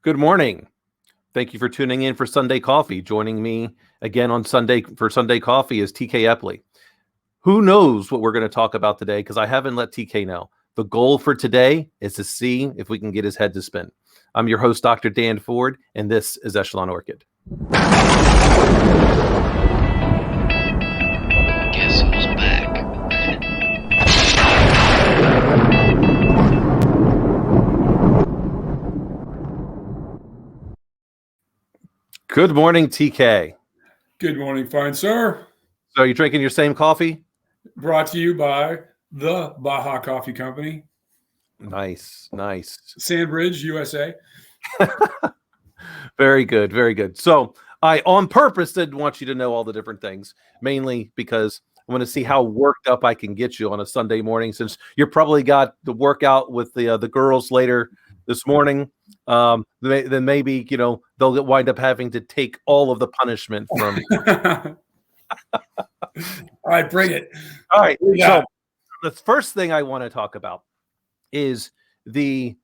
Good morning. Thank you for tuning in for Sunday Coffee. Joining me again on Sunday for Sunday Coffee is TK Eppley. Who knows what we're going to talk about today, because I haven't let TK know. The goal for today is to see if we can get his head to spin. I'm your host, Dr. Dan Ford, and this is EchelonOrchid. Guess who's back? Good morning, TK. Good morning, fine sir. So you drinking your same coffee? Brought to you by the Baja Coffee Company. Nice. Sandbridge, USA. Very good, very good. So I, on purpose, didn't want you to know all the different things, mainly because I want to see how worked up I can get you on a Sunday morning, since you probably got the workout with the girls later this morning. Then maybe, they'll wind up having to take all of the punishment from. All right, bring it. All right. So the first thing I want to talk about is the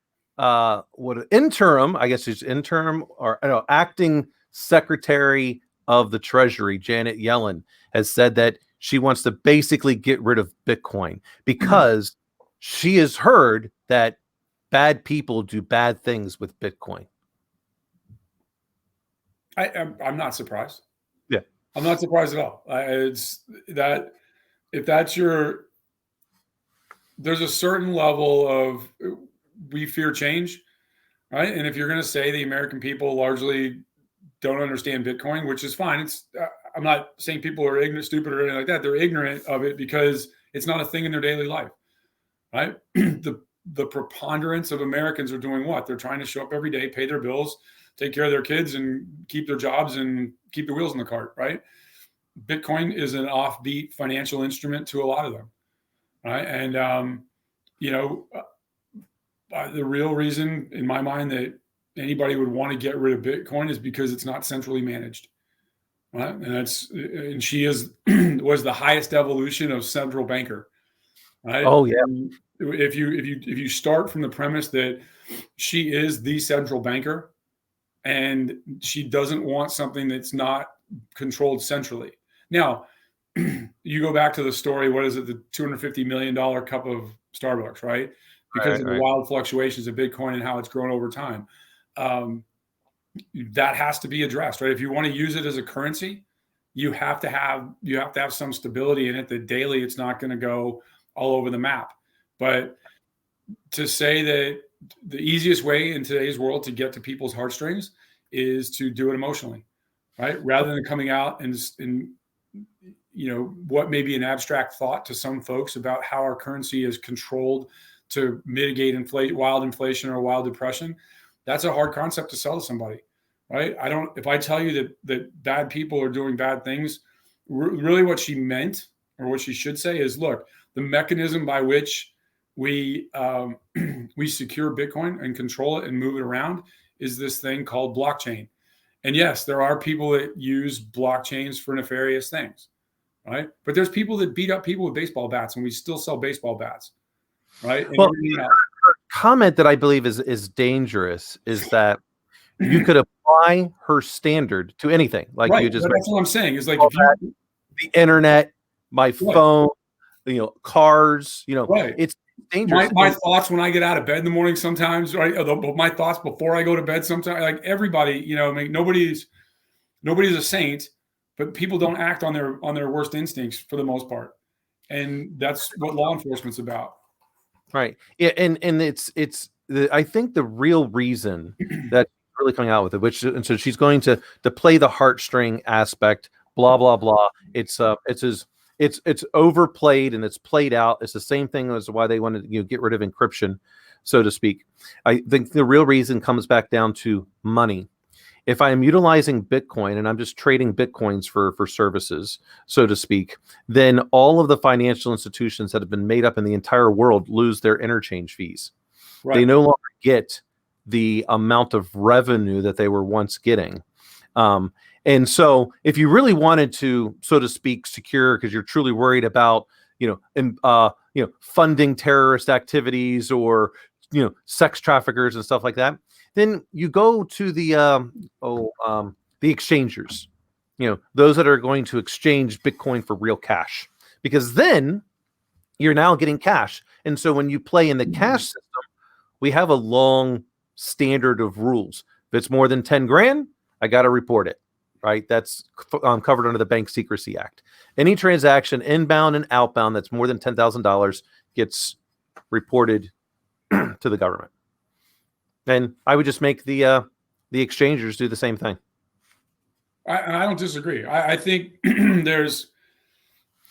interim, I guess it's interim or acting Secretary of the Treasury, Janet Yellen, has said that she wants to basically get rid of Bitcoin because she has heard that bad people do bad things with Bitcoin. I'm not surprised. Yeah, I'm not surprised at all. It's that if that's there's a certain level of we fear change, right? And if you're going to say the American people largely don't understand Bitcoin, which is fine. I'm not saying people are ignorant, stupid, or anything like that. They're ignorant of it because it's not a thing in their daily life, right? The preponderance of Americans are doing what? They're trying to show up every day, pay their bills, take care of their kids, and keep their jobs and keep the wheels in the cart, right? Bitcoin is an offbeat financial instrument to a lot of them, right? And, the real reason in my mind that anybody would want to get rid of Bitcoin is because it's not centrally managed, right? And she was the highest evolution of central banker, right? Oh yeah. And if you start from the premise that she is the central banker and she doesn't want something that's not controlled centrally. Now, you go back to the story, what is it, the $250 million cup of Starbucks, right? Because of the wild fluctuations of Bitcoin and how it's grown over time. That has to be addressed, right? If you want to use it as a currency, you have to have some stability in it, that daily it's not going to go all over the map. But to say that the easiest way in today's world to get to people's heartstrings is to do it emotionally, right? Rather than coming out and what may be an abstract thought to some folks about how our currency is controlled to mitigate wild inflation or wild depression. That's a hard concept to sell to somebody, right? If I tell you that bad people are doing bad things, really what she meant, or what she should say, is, look, the mechanism by which we secure Bitcoin and control it and move it around is this thing called blockchain. And yes, there are people that use blockchains for nefarious things, right? But there's people that beat up people with baseball bats, and we still sell baseball bats, right? And well, her comment that I believe is dangerous is that you could apply her standard to anything. Like, right. You just, that's what I'm saying. Is like the internet, my phone, cars, right. It's dangerous. My thoughts when I get out of bed in the morning sometimes, right? My thoughts before I go to bed sometimes, like everybody, nobody's a saint, but people don't act on their worst instincts for the most part. And that's what law enforcement's about. Right. Yeah. And I think the real reason that really coming out with it, and so she's going to play the heartstring aspect, blah, blah, blah. It's overplayed and it's played out. It's the same thing as why they wanted to get rid of encryption, so to speak. I think the real reason comes back down to money. If I am utilizing Bitcoin and I'm just trading Bitcoins for services, so to speak, then all of the financial institutions that have been made up in the entire world lose their interchange fees. Right. They no longer get the amount of revenue that they were once getting. And so if you really wanted to, so to speak, secure, because you're truly worried about, funding terrorist activities or, sex traffickers and stuff like that, then you go to the exchangers, those that are going to exchange Bitcoin for real cash, because then you're now getting cash. And so when you play in the cash system, we have a long standard of rules. If it's more than 10 grand, I got to report it, right? That's covered under the Bank Secrecy Act. Any transaction inbound and outbound that's more than $10,000 gets reported to the government. And I would just make the exchangers do the same thing. I don't disagree. I think there's,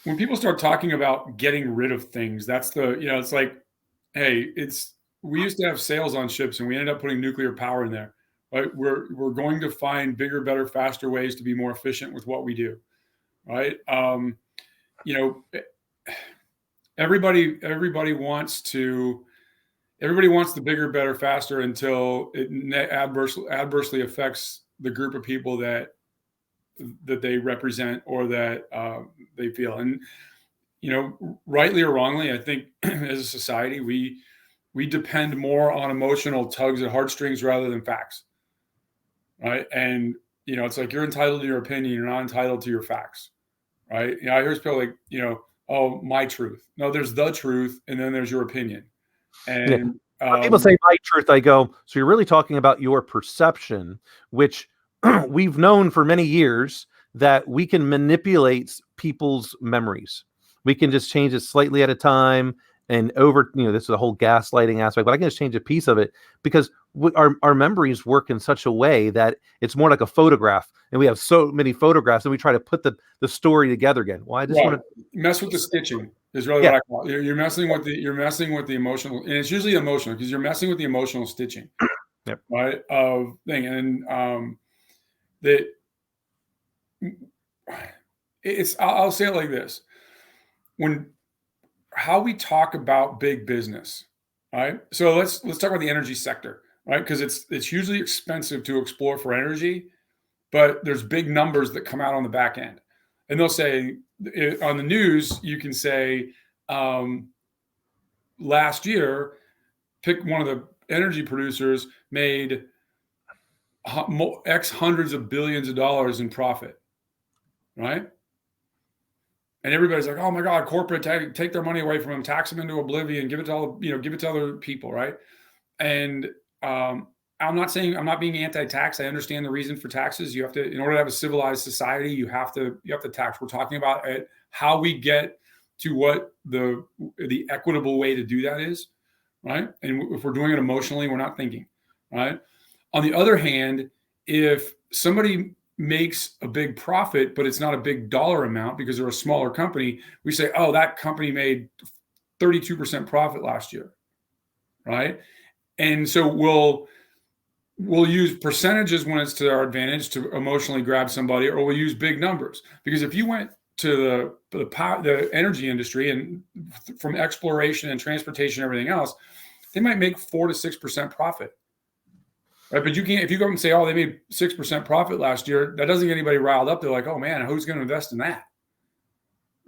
when people start talking about getting rid of things, that's it's like, hey, we used to have sails on ships and we ended up putting nuclear power in there. Right? We're going to find bigger, better, faster ways to be more efficient with what we do. Right? Everybody wants the bigger, better, faster until it adversely affects the group of people that they represent or that they feel. And rightly or wrongly, I think as a society we depend more on emotional tugs at heartstrings rather than facts, right? And it's like, you're entitled to your opinion, you're not entitled to your facts, right? I hear people like, oh, my truth. No, there's the truth, and then there's your opinion. And when people say my truth, I go, so you're really talking about your perception, which we've known for many years that we can manipulate people's memories. We can just change it slightly at a time, and over, this is a whole gaslighting aspect, but I can just change a piece of it because our memories work in such a way that it's more like a photograph, and we have so many photographs, and we try to put the story together again. Well, I just want to mess with the stitching is really what I call it. You're messing with the emotional, and it's usually emotional because you're messing with the emotional stitching, right? Of thing, and that I'll say it like this: how we talk about big business, right? So let's talk about the energy sector, right? Because it's hugely expensive to explore for energy, but there's big numbers that come out on the back end, and they'll say on the news, you can say last year, pick one of the energy producers made X hundreds of billions of dollars in profit, right? And everybody's like, oh my God, corporate take their money away from them, tax them into oblivion, give it to all, give it to other people, right? And I'm not being anti-tax. I understand the reason for taxes. You have to, in order to have a civilized society, you have to tax. We're talking about how we get to what the equitable way to do that is, right? And if we're doing it emotionally, we're not thinking, right? On the other hand, if somebody makes a big profit, but it's not a big dollar amount because they're a smaller company, we say, oh, that company made 32% profit last year, right? And so we'll use percentages when it's to our advantage to emotionally grab somebody, or we'll use big numbers. Because if you went to the energy industry and from exploration and transportation and everything else, they might make 4 to 6% profit. Right, but if you go and say, oh, they made 6% profit last year, that doesn't get anybody riled up. They're like, oh man, who's going to invest in that?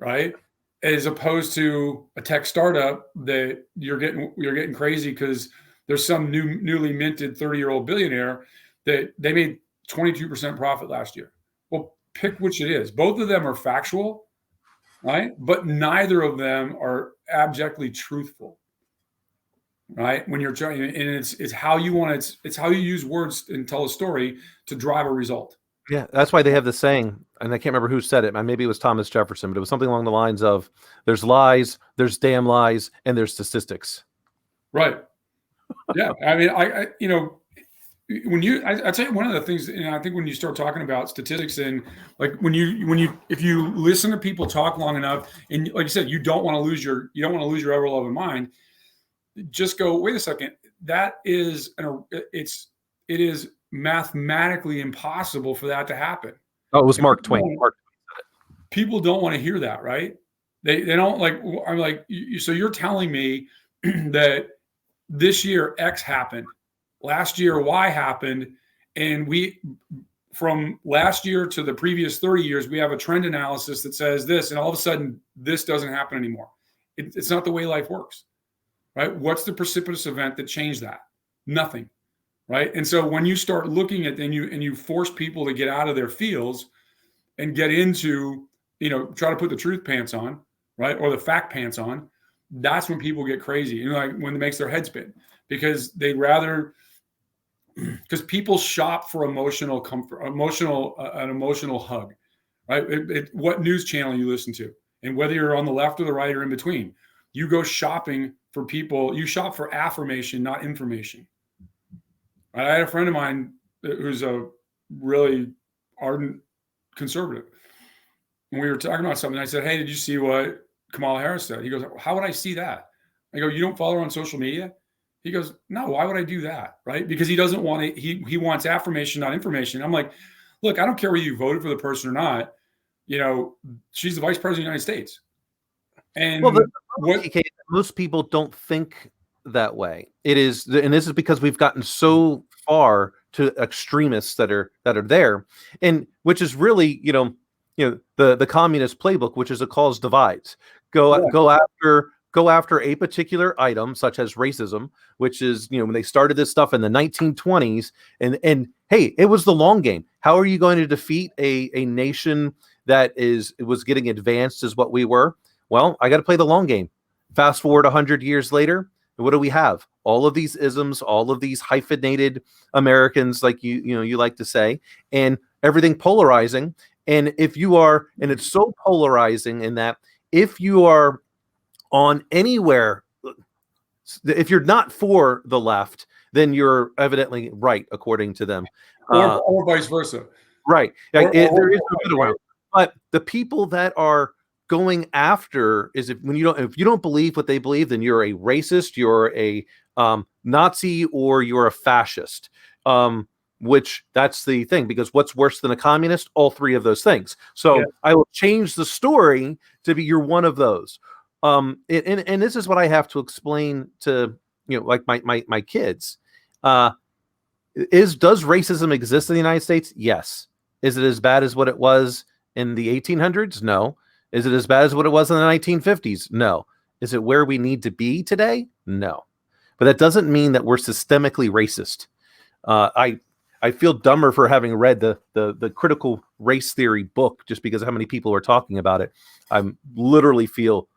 Right? As opposed to a tech startup that you're getting crazy because there's some newly minted 30-year-old billionaire that they made 22% profit last year. Well, pick which it is. Both of them are factual, right? But neither of them are abjectly truthful. Right, when you're trying, and it's how you want it. It's how you use words and tell a story to drive a result. Yeah, that's why they have the saying, and I can't remember who said it. Maybe it was Thomas Jefferson, but it was something along the lines of, "There's lies, there's damn lies, and there's statistics." Right. Yeah, I mean, I tell you one of the things, I think when you start talking about statistics, and like if you listen to people talk long enough, and like you said, you don't want to lose your ever loving mind. Just go, wait a second. That is it is mathematically impossible for that to happen. Oh, it was Mark Twain. People don't want to hear that, right? They don't like. I'm like, so you're telling me that this year X happened, last year Y happened, and from last year to the previous 30 years, we have a trend analysis that says this, and all of a sudden this doesn't happen anymore. It's not the way life works. Right? What's the precipitous event that changed that? Nothing. right? And so when you start looking at and you force people to get out of their fields and get into, try to put the truth pants on, right, or the fact pants on, that's when people get crazy. Like when it makes their head spin, because they'd rather, because people shop for emotional comfort, an emotional hug, right? What news channel you listen to, and whether you're on the left or the right or in between, you go shopping for people. You shop for affirmation, not information. I had a friend of mine who's a really ardent conservative, and we were talking about something. I said, "Hey, did you see what Kamala Harris said?" He goes, "How would I see that?" I go, "You don't follow her on social media?" He goes, "No, why would I do that?" Right? Because he doesn't want it. He wants affirmation, not information. I'm like, look, I don't care whether you voted for the person or not. She's the vice president of the United States. And most people don't think that way. It is, and this is because we've gotten so far to extremists that are there, and which is really, the communist playbook, which is a cause divides. Go after a particular item, such as racism, which is, when they started this stuff in the 1920s, and hey, it was the long game. How are you going to defeat a nation that was getting advanced as what we were? Well, I got to play the long game. Fast forward 100 years later, what do we have? All of these isms, all of these hyphenated Americans, like you like to say, and everything polarizing. And if you are, and it's so polarizing in that if you are on anywhere, if you're not for the left, then you're evidently right, according to them, or vice versa. Right. There is no middle ground. But the people that are going after is if you don't believe what they believe, then you're a racist, you're a Nazi, or you're a fascist. Which that's the thing, because what's worse than a communist? All three of those things. So I will change the story to be you're one of those. And this is what I have to explain to like my kids. Does racism exist in the United States? Yes. Is it as bad as what it was in the 1800s? No. Is it as bad as what it was in the 1950s? No. Is it where we need to be today? No. But that doesn't mean that we're systemically racist. I feel dumber for having read the critical race theory book just because of how many people are talking about it. I literally feel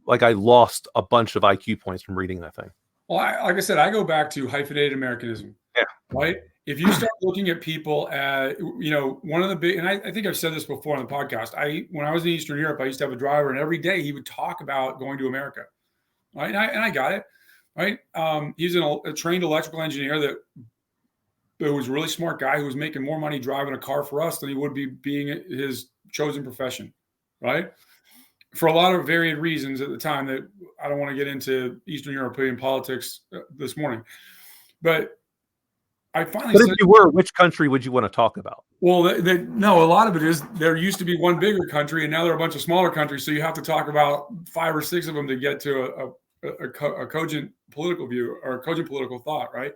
like I lost a bunch of IQ points from reading that thing. Well, like I said, I go back to hyphenated Americanism. Yeah. Right. If you start looking at people at, one of the big, and I think I've said this before on the podcast, when I was in Eastern Europe, I used to have a driver, and every day he would talk about going to America. Right. And I got it. Right. He's a trained electrical engineer that was a really smart guy who was making more money driving a car for us than he would be being his chosen profession. Right. For a lot of varied reasons at the time that I don't want to get into Eastern European politics this morning. But I finally said, if you were, which country would you want to talk about? Well, no, a lot of it is there used to be one bigger country, and now there are a bunch of smaller countries. So you have to talk about 5 or 6 of them to get to a cogent political view or a cogent political thought, right?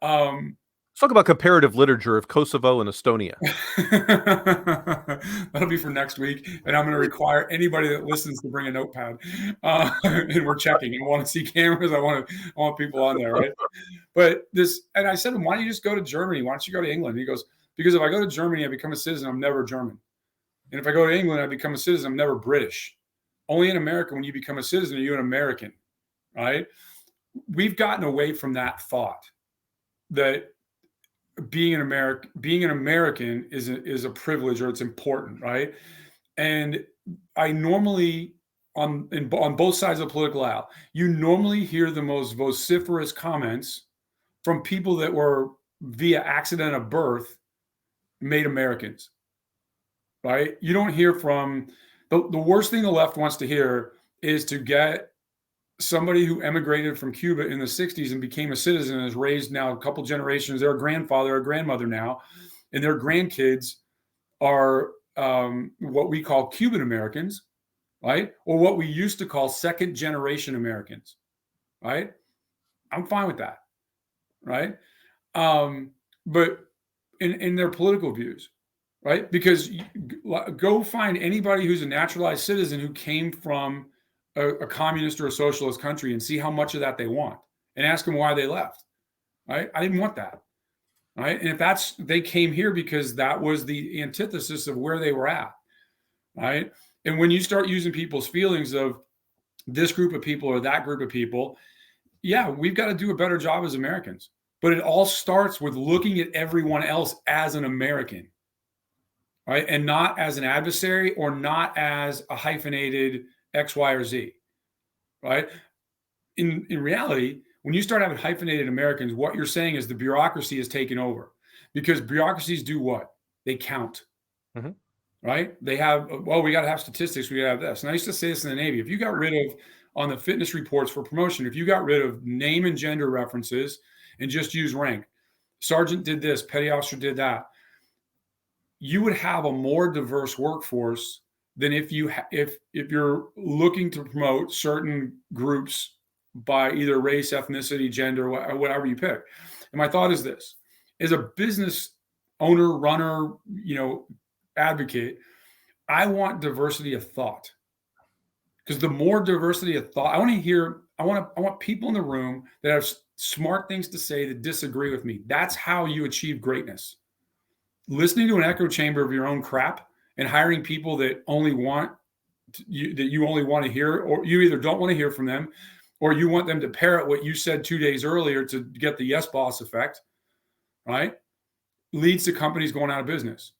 Let's talk about comparative literature of Kosovo and Estonia. That'll be for next week, and I'm going to require anybody that listens to bring a notepad. And we're checking. I want to see cameras. I want people on there, right? But and I said to him, "Why don't you just go to Germany? Why don't you go to England?" And he goes, "Because if I go to Germany, I become a citizen. I'm never German. And if I go to England, I become a citizen. I'm never British. Only in America, when you become a citizen, are you an American, right?" We've gotten away from that thought that being an American is a privilege, or it's important, right? And I normally on both sides of the political aisle, you normally hear the most vociferous comments from people that were via accident of birth made Americans, right? You don't hear from the worst thing the left wants to hear is to get somebody who emigrated from Cuba in the 60s and became a citizen and is raised now a couple generations. They're a grandfather or grandmother now, and their grandkids are what we call Cuban Americans, right? Or what we used to call second generation Americans, right? I'm fine with that, right? But in their political views, right? Because go find anybody who's a naturalized citizen who came from a communist or a socialist country and see how much of that they want, and ask them why they left. right? I didn't want that, right? And if they came here because that was the antithesis of where they were at, right? And when you start using people's feelings of this group of people or that group of people, yeah, we've got to do a better job as Americans. But it all starts with looking at everyone else as an American, right? And not as an adversary or not as a hyphenated X, Y, or Z, right? In reality, when you start having hyphenated Americans, what you're saying is the bureaucracy is taken over, because bureaucracies do what? They count, right? They have, well, we got to have statistics. We got to have this. And I used to say this in the Navy. If you got rid of, on the fitness reports for promotion, if you got rid of name and gender references and just use rank, sergeant did this, petty officer did that, you would have a more diverse workforce than if you're looking to promote certain groups by either race, ethnicity, gender, or whatever you pick. And my thought is this: as a business owner, runner, advocate, I want diversity of thought, because the more diversity of thought, I want people in the room that have smart things to say that disagree with me. That's how you achieve greatness. Listening to an echo chamber of your own crap and hiring people that you only want to hear, or you either don't want to hear from them, or you want them to parrot what you said 2 days earlier to get the yes boss effect, right? Leads to companies going out of business.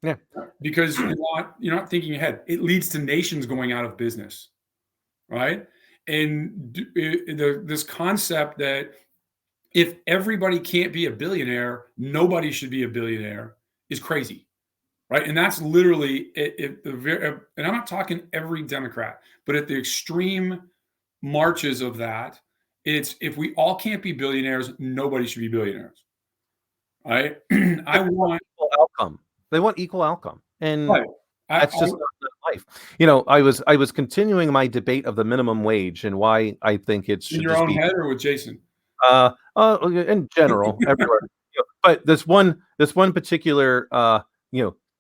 Yeah. Because you're not thinking ahead. It leads to nations going out of business, right? And this concept that if everybody can't be a billionaire, nobody should be a billionaire is crazy, right? And that's literally and I'm not talking every Democrat, but at the extreme marches of that, it's if we all can't be billionaires, nobody should be billionaires, right? I want equal outcome. They want equal outcome, and right. that's just not life. I was continuing my debate of the minimum wage and why I think it should in your just own be head or with Jason. In general, everywhere. But this one particular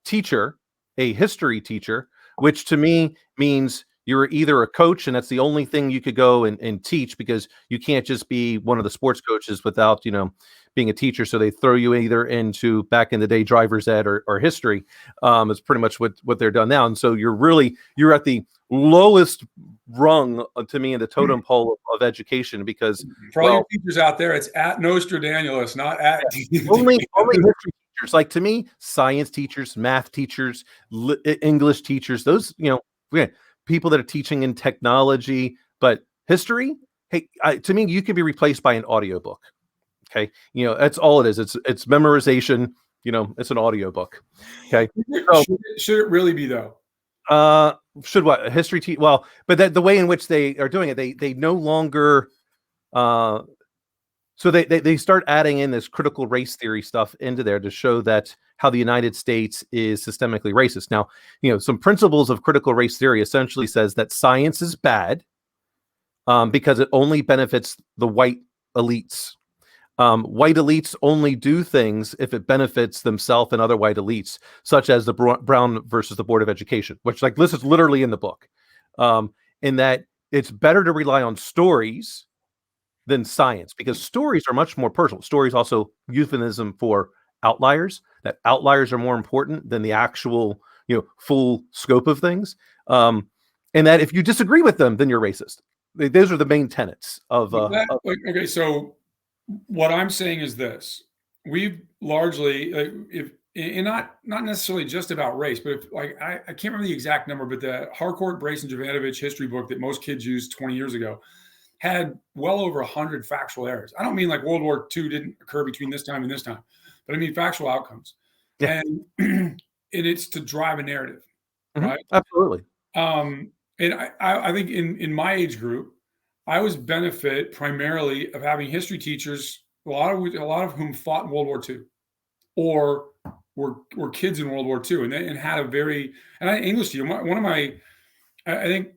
teacher, a history teacher, which to me means you're either a coach and that's the only thing you could go and teach, because you can't just be one of the sports coaches without being a teacher. So they throw you either into, back in the day, driver's ed or history. It's pretty much what they're done now. And so you're at the lowest rung to me in the totem pole of education, because for all your teachers out there, it's at Nostradamus, not at only history teachers. Like, to me, science teachers, math teachers, English teachers, those people that are teaching in technology, but history, hey, to me, you could be replaced by an audiobook. Okay, that's all it is. It's memorization. It's an audiobook. Okay, so, should it really be though? Should what? History teach? Well, but the way in which they are doing it, they no longer. So they start adding in this critical race theory stuff into there to show that how the United States is systemically racist. Now, some principles of critical race theory essentially says that science is bad because it only benefits the white elites. White elites only do things if it benefits themselves and other white elites, such as the Brown versus the Board of Education, which, like, this is literally in the book, in that it's better to rely on stories than science, because stories are much more personal. Stories also euphemism for outliers, that outliers are more important than the actual, full scope of things. And that if you disagree with them, then you're racist. Those are the main tenets of. Okay, so what I'm saying is this: we've largely, not necessarily just about race, but I can't remember the exact number, but the Harcourt, Brace, and Jovanovich history book that most kids used 20 years ago had well over 100 factual errors. I don't mean like World War II didn't occur between this time and this time, but I mean factual outcomes. Yeah. And it's to drive a narrative, right? Absolutely. And I think in my age group, I was benefit primarily of having history teachers, a lot of whom fought in World War II, or were kids in World War II, and had a very, and English teacher. One of my, I think,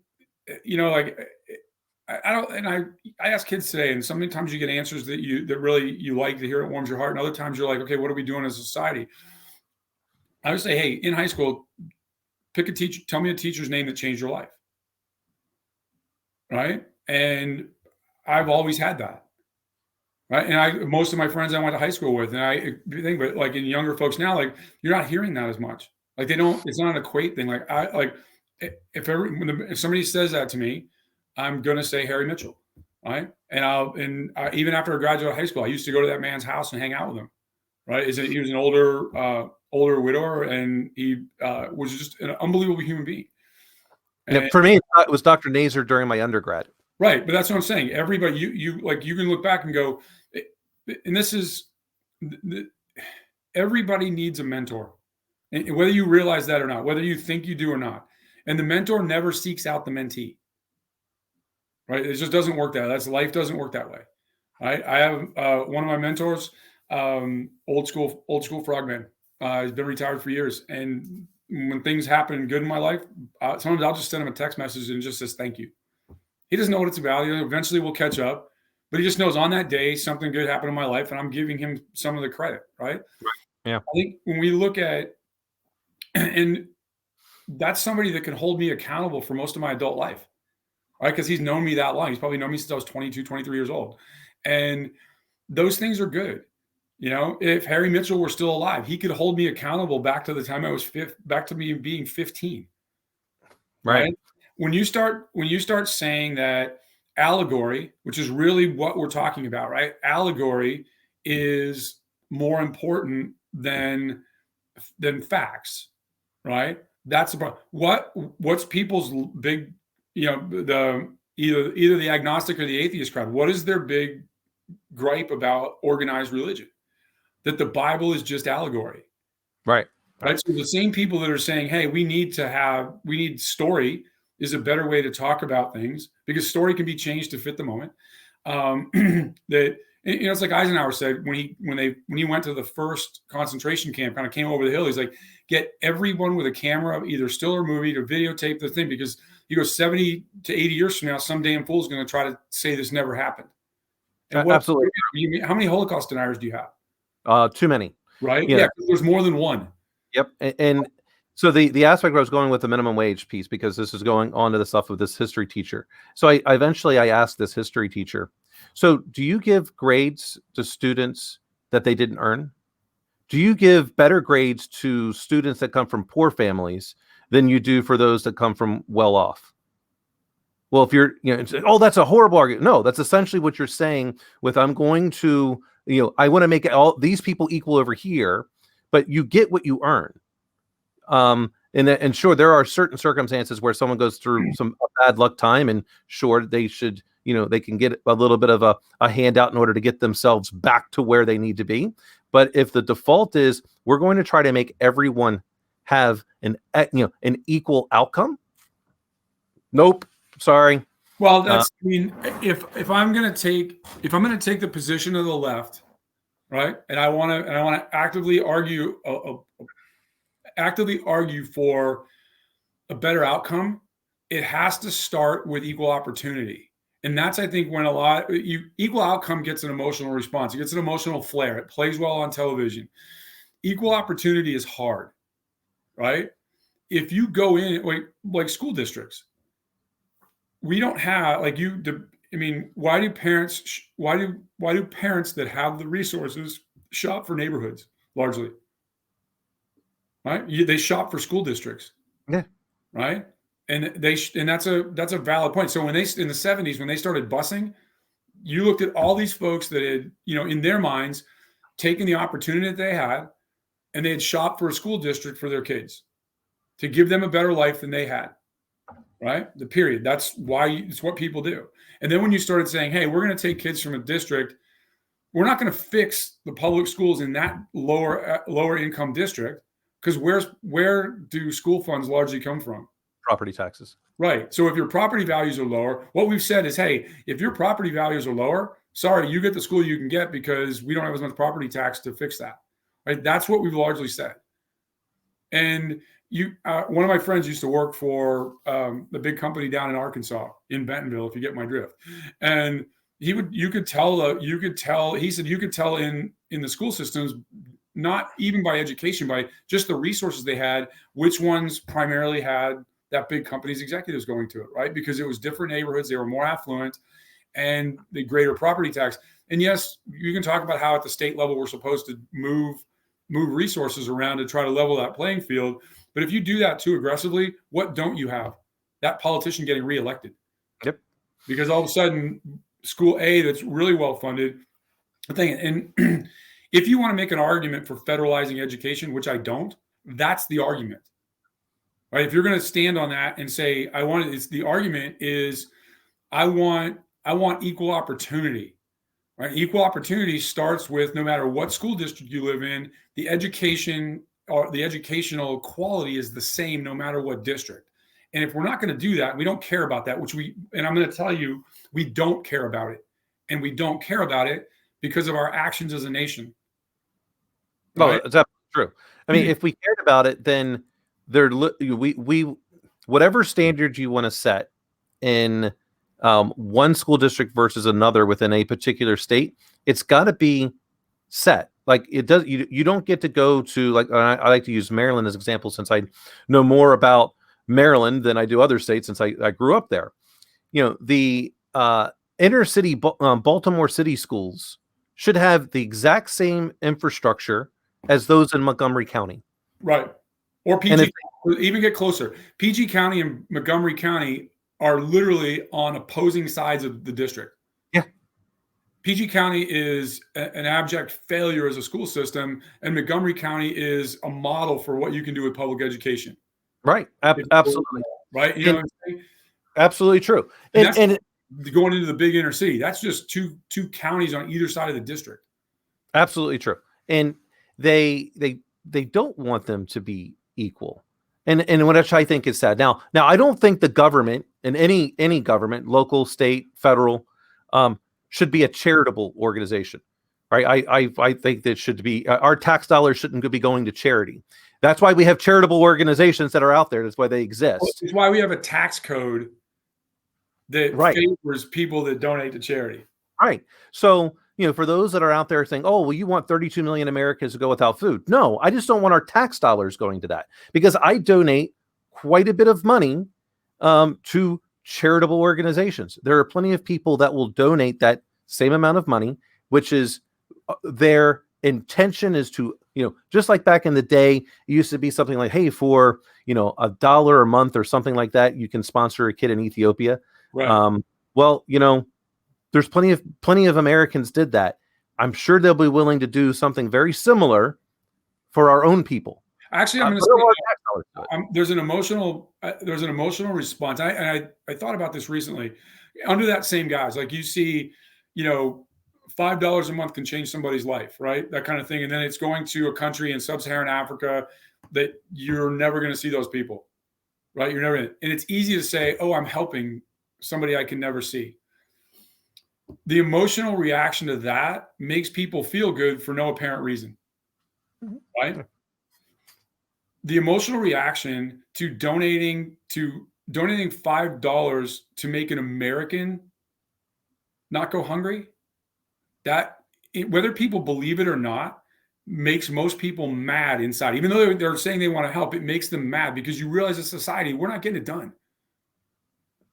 I ask kids today, and sometimes you get answers that really you like to hear, it warms your heart, and other times you're like, okay, what are we doing as a society? I would say, hey, in high school, pick a teacher, tell me a teacher's name that changed your life, right? And I've always had that, right? And most of my friends I went to high school with, and I think, but like in younger folks now, like you're not hearing that as much. Like they don't. It's not an equate thing. Like if somebody says that to me, I'm gonna say Harry Mitchell, right? And even after I graduated high school, I used to go to that man's house and hang out with him, right? He was an older widower, and he was just an unbelievable human being. Yeah, for me, it was Dr. Nazer during my undergrad. Right, but that's what I'm saying. Everybody, you can look back and go, and this is, everybody needs a mentor, and whether you realize that or not, whether you think you do or not, and the mentor never seeks out the mentee. Right, it just doesn't work life doesn't work that way. Right, I have one of my mentors, old school frogman. He's been retired for years, and when things happen good in my life, sometimes I'll just send him a text message and it just says thank you. He doesn't know what it's about. Eventually we'll catch up, but he just knows on that day something good happened in my life, and I'm giving him some of the credit, right? Yeah. I think when we look at, and that's somebody that can hold me accountable for most of my adult life, right? Because he's known me that long. He's probably known me since I was 22, 23 years old. And those things are good. If Harry Mitchell were still alive, he could hold me accountable back to the time I was back to me being 15. Right? When you start saying that allegory, which is really what we're talking about, right? Allegory is more important than facts, right? That's the problem. What's people's big, either the agnostic or the atheist crowd, what is their big gripe about organized religion? That the Bible is just allegory. Right. So the same people that are saying, hey, we need story is a better way to talk about things, because story can be changed to fit the moment. It's like Eisenhower said when he went to the first concentration camp, kind of came over the hill. He's like, get everyone with a camera, either still or movie, to videotape the thing, because he goes 70 to 80 years from now, some damn fool is going to try to say this never happened. And Absolutely. How many Holocaust deniers do you have? Too many. Right? Yeah, there's more than one. Yep. And so the aspect where I was going with the minimum wage piece, because this is going on to the stuff with this history teacher. So I eventually asked this history teacher, so do you give grades to students that they didn't earn? Do you give better grades to students that come from poor families than you do for those that come from well off? Well, if you're, that's a horrible argument. No, that's essentially what you're saying with, I'm going to, I want to make all these people equal over here, but you get what you earn. And sure, there are certain circumstances where someone goes through some bad luck time, and sure, they should, they can get a little bit of a handout in order to get themselves back to where they need to be. But if the default is we're going to try to make everyone have an equal outcome, nope, sorry. Well, if I'm going to take the position of the left, right, and I want to actively argue for a better outcome, it has to start with equal opportunity. And that's, I think, when equal outcome gets an emotional response. It gets an emotional flair. It plays well on television. Equal opportunity is hard, right? If you go in like school districts, we don't have why do parents that have the resources shop for neighborhoods largely? Right? They shop for school districts. Yeah. Right. And that's a valid point. So in the 70s, when they started busing, you looked at all these folks that had, in their minds, taken the opportunity that they had, and they had shopped for a school district for their kids to give them a better life than they had. Right. The period. That's why it's what people do. And then when you started saying, hey, we're going to take kids from a district, we're not going to fix the public schools in that lower income district, because where do school funds largely come from? Property taxes. Right. So if your property values are lower, what we've said is, hey, if your property values are lower, sorry, you get the school you can get, because we don't have as much property tax to fix that. Right. That's what we've largely said. And one of my friends used to work for the big company down in Arkansas, in Bentonville, if you get my drift. And he could tell in the school systems, not even by education, by just the resources they had, which ones primarily had that big company's executives going to it, right? Because it was different neighborhoods, they were more affluent, and the greater property tax. And yes, you can talk about how at the state level we're supposed to move resources around to try to level that playing field. But if you do that too aggressively, what don't you have? That politician getting reelected. Yep. Because all of a sudden, school A that's really well funded, and if you want to make an argument for federalizing education, which I don't, that's the argument. Right? If you're going to stand on that and say, the argument is I want equal opportunity. Right? Equal opportunity starts with, no matter what school district you live in, the education or the educational quality is the same no matter what district. And if we're not going to do that, we don't care about that, and I'm going to tell you, we don't care about it. And we don't care about it because of our actions as a nation. Right? Well, it's absolutely true. I mean, if we cared about it, then whatever standards you want to set in one school district versus another within a particular state, it's got to be set. Like it does. You don't get to go to, like, I like to use Maryland as an example, since I know more about Maryland than I do other states, since I grew up there. The inner city Baltimore City schools should have the exact same infrastructure as those in Montgomery County. Right. Or PG, even get closer. PG County and Montgomery County are literally on opposing sides of the district. Yeah. PG County is an abject failure as a school system, and Montgomery County is a model for what you can do with public education. Right. Absolutely. Right. You know what I'm saying? Absolutely true. And going into the big inner city, that's just two counties on either side of the district. Absolutely true. And they don't want them to be equal. And which I think is sad. Now I don't think the government, and any government, local, state, federal, should be a charitable organization. Right? I think that should be, our tax dollars shouldn't be going to charity. That's why we have charitable organizations that are out there. That's why they exist. It's why we have a tax code that favors people that donate to charity. Right. So, for those that are out there saying, oh, well, you want 32 million Americans to go without food. No, I just don't want our tax dollars going to that, because I donate quite a bit of money to charitable organizations. There are plenty of people that will donate that same amount of money, which is their intention is to, just like back in the day, it used to be something like, hey, for, $1 a month or something like that, you can sponsor a kid in Ethiopia. Right. Well, there's plenty of Americans did that. I'm sure they'll be willing to do something very similar for our own people. Actually, I'm going to say there's an emotional response. I thought about this recently. Under that same guise, like you see, $5 a month can change somebody's life, right? That kind of thing. And then it's going to a country in sub-Saharan Africa that you're never going to see those people, right? You're never going to. And it's easy to say, oh, I'm helping somebody I can never see. The emotional reaction to that makes people feel good for no apparent reason, right? The emotional reaction to donating $5 to make an American not go hungry, whether people believe it or not, makes most people mad inside. Even though they're saying they want to help, it makes them mad, because you realize as a society, we're not getting it done,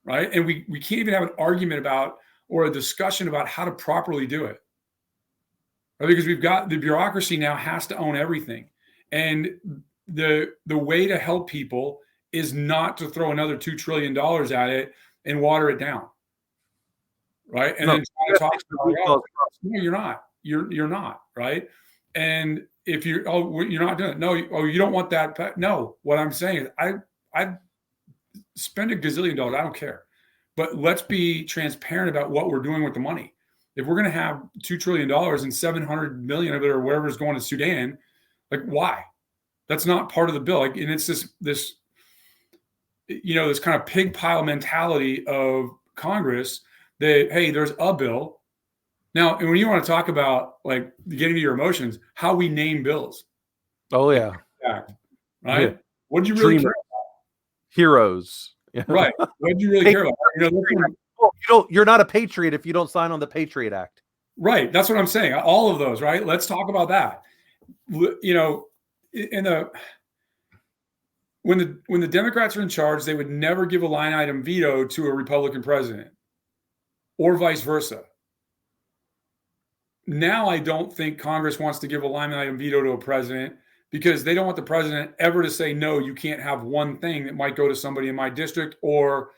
right? And we can't even have an argument about, or a discussion about how to properly do it. Right? Because we've got the bureaucracy now has to own everything. And the way to help people is not to throw another $2 trillion at it and water it down. Right. And then try to talk about, no, you're not. You're not. Right. And if you're not doing it. No, you don't want that. No, what I'm saying is I spend $1 gazillion. I don't care. But let's be transparent about what we're doing with the money. If we're going to have $2 trillion and 700 million of it or wherever is going to Sudan, like, why? That's not part of the bill. Like, and it's this kind of pig pile mentality of Congress that, hey, there's a bill. Now, and when you want to talk about, like, getting to your emotions, how we name bills. Oh yeah. Right. Yeah. What do you really care about? Heroes. Right. What do you really care about? You're not a patriot if you don't sign on the Patriot Act. Right. That's what I'm saying. All of those, right? Let's talk about that. When the Democrats are in charge, they would never give a line item veto to a Republican president, or vice versa. now I don't think Congress wants to give a line item veto to a president because they don't want the president ever to say, no, you can't have one thing that might go to somebody in my district or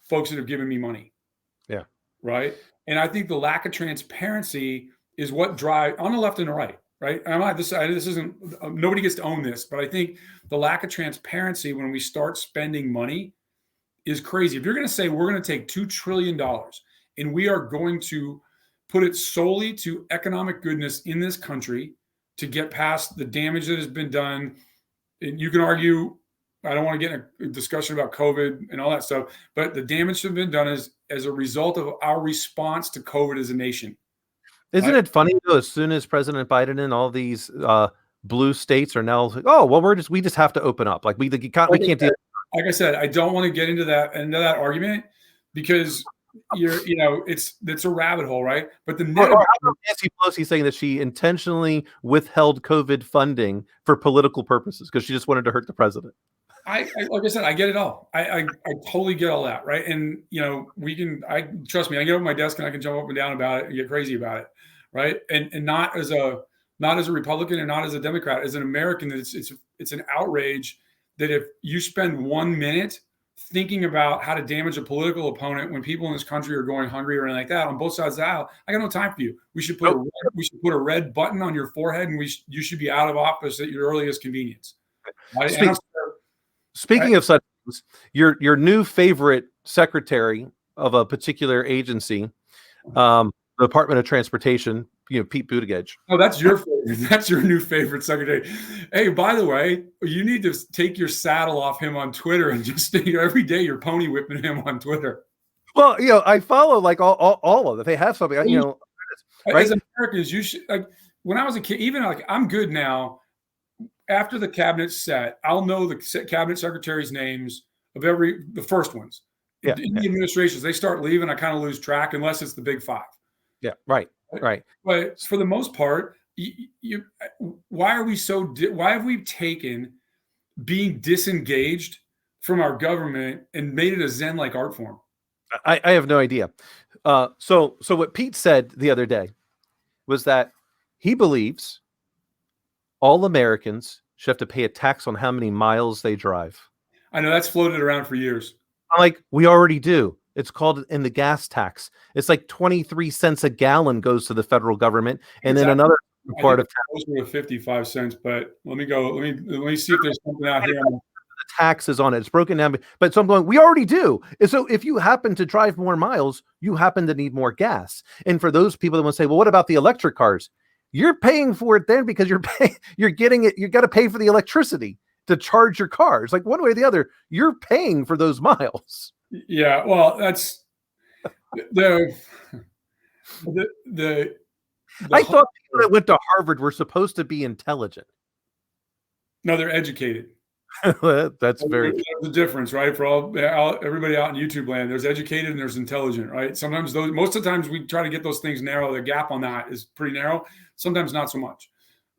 folks that have given me money. Yeah. Right. And I think the lack of transparency is what drives on the left and the right. Right. I'm not this isn't nobody gets to own this, but I think the lack of transparency when we start spending money is crazy. If you're going to say we're going to take $2 trillion and we are going to put it solely to economic goodness in this country to get past the damage that has been done. And you can argue, I don't want to get in a discussion about COVID and all that stuff, but the damage that has been done is as a result of our response to COVID as a nation. Isn't it funny though? As soon as President Biden and all these blue states are now, like, oh well, we just have to open up. Like we can't do. Like I said, I don't want to get into that argument because it's a rabbit hole, right? But the Nancy Pelosi saying that she intentionally withheld COVID funding for political purposes because she just wanted to hurt the president. Like I said, I get it all. I totally get all that, right? And trust me, I get up at my desk and I can jump up and down about it and get crazy about it, right? And not as a Republican and not as a Democrat, as an American, that it's an outrage that if you spend 1 minute thinking about how to damage a political opponent when people in this country are going hungry or anything like that on both sides of the aisle, I got no time for you. We should put a red button on your forehead, and you should be out of office at your earliest convenience. Right? Speaking of such things, your new favorite secretary of a particular agency, the Department of Transportation, Pete Buttigieg. Oh, that's your favorite. That's your new favorite secretary. Hey, by the way, you need to take your saddle off him on Twitter and just every day you're pony whipping him on Twitter. Well, I follow like all of it. They have something, right? As Americans, you should, like, when I was a kid, even like I'm good now. After the cabinet's set, I'll know the cabinet secretaries' names of the first ones. Yeah. In the administrations, they start leaving, I kind of lose track unless it's the big five. Yeah, right. But for the most part, why have we taken being disengaged from our government and made it a Zen-like art form? I have no idea. So what Pete said the other day was that he believes all Americans should have to pay a tax on how many miles they drive. I know that's floated around for years. I'm like, we already do. It's called in the gas tax. It's like 23 cents a gallon goes to the federal government, and then another part of closer to 55 cents. But let me see if there's something out here. The taxes on it. It's broken down. But so I'm going, we already do. And so if you happen to drive more miles, you happen to need more gas. And for those people that want to say, well, what about the electric cars? You're paying for it then because you're getting it. You got to pay for the electricity to charge your cars. Like one way or the other, you're paying for those miles. Yeah, well, that's the I thought people that went to Harvard were supposed to be intelligent. No, they're educated. That's very the difference, right? For everybody out in YouTube land, there's educated and there's intelligent, right? Sometimes most of the times we try to get those things narrow. The gap on that is pretty narrow. Sometimes not so much,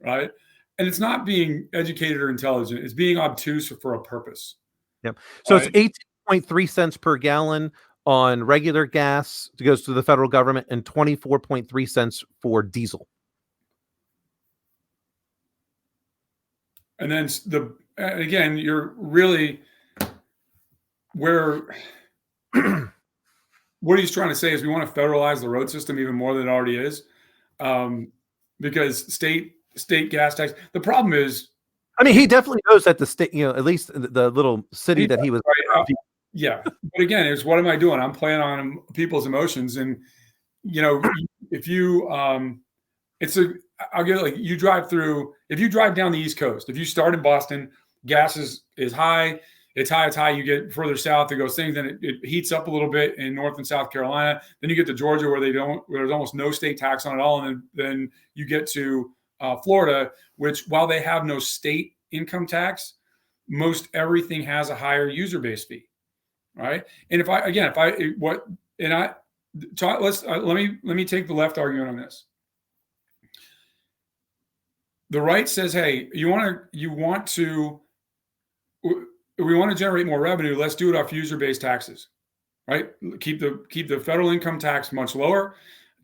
right? And it's not being educated or intelligent. It's being obtuse for a purpose. Yep. So right? It's 18.3 cents per gallon on regular gas that goes to the federal government and 24.3 cents for diesel. And then again, you're really what he's trying to say is we want to federalize the road system even more than it already is, because state gas tax. The problem is, I mean, he definitely knows that the state, at least the little city that he was. Right, yeah, but again, it's what am I doing? I'm playing on people's emotions, and if you, I'll get like you drive through. If you drive down the East Coast, if you start in Boston, gas is high. It's high. You get further south, it goes things, then it heats up a little bit in North and South Carolina. Then you get to Georgia, where there's almost no state tax on it all, and then you get to Florida, which while they have no state income tax, most everything has a higher user base fee, right? And let me take the left argument on this. The right says, hey, we want to generate more revenue. Let's do it off user-based taxes, right? Keep the federal income tax much lower.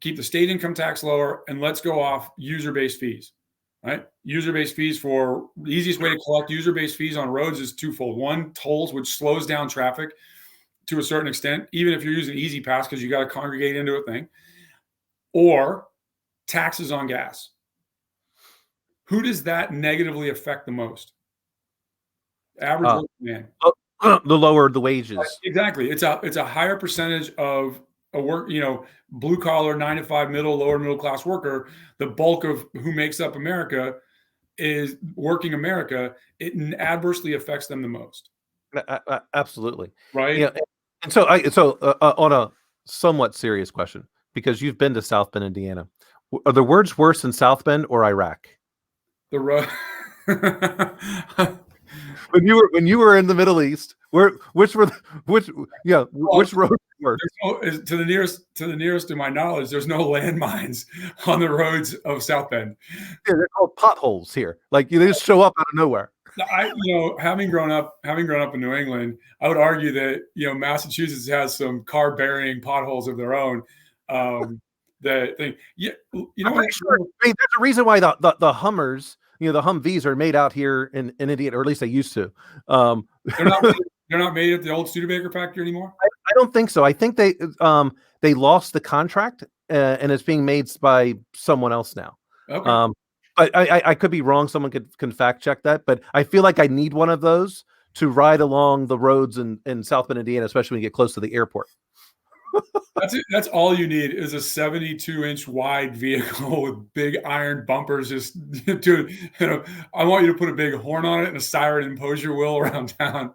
keep the state income tax lower, and let's go off user-based fees, right? User-based fees for the easiest way to collect user-based fees on roads is twofold. One, tolls, which slows down traffic to a certain extent, even if you're using Easy Pass because you got to congregate into a thing, or taxes on gas. Who does that negatively affect the most? Average working man. The lower the wages. Exactly. It's a higher percentage of a work, blue collar, 9 to 5, lower middle class worker. The bulk of who makes up America is working America. It adversely affects them the most. Absolutely. Right. Yeah. And so on a somewhat serious question, because you've been to South Bend, Indiana, are the words worse in South Bend or Iraq? The road. When you were in the Middle East, which roads were to the nearest to my knowledge, there's no landmines on the roads of South Bend. Yeah, they're called potholes here. Like they just show up out of nowhere. Having grown up in New England, I would argue that Massachusetts has some car-burying potholes of their own. That thing, sure. There's a reason why the Hummers, the Humvees are made out here in Indiana, or at least they used to. They're not made at the old Studebaker factory anymore. I don't think so. I think they lost the contract and it's being made by someone else now. Okay. I could be wrong. Someone can fact check that, but I feel like I need one of those to ride along the roads in South Bend, Indiana, especially when you get close to the airport. That's all you need is a 72-inch wide vehicle with big iron bumpers. Just I want you to put a big horn on it and a siren and impose your will around town.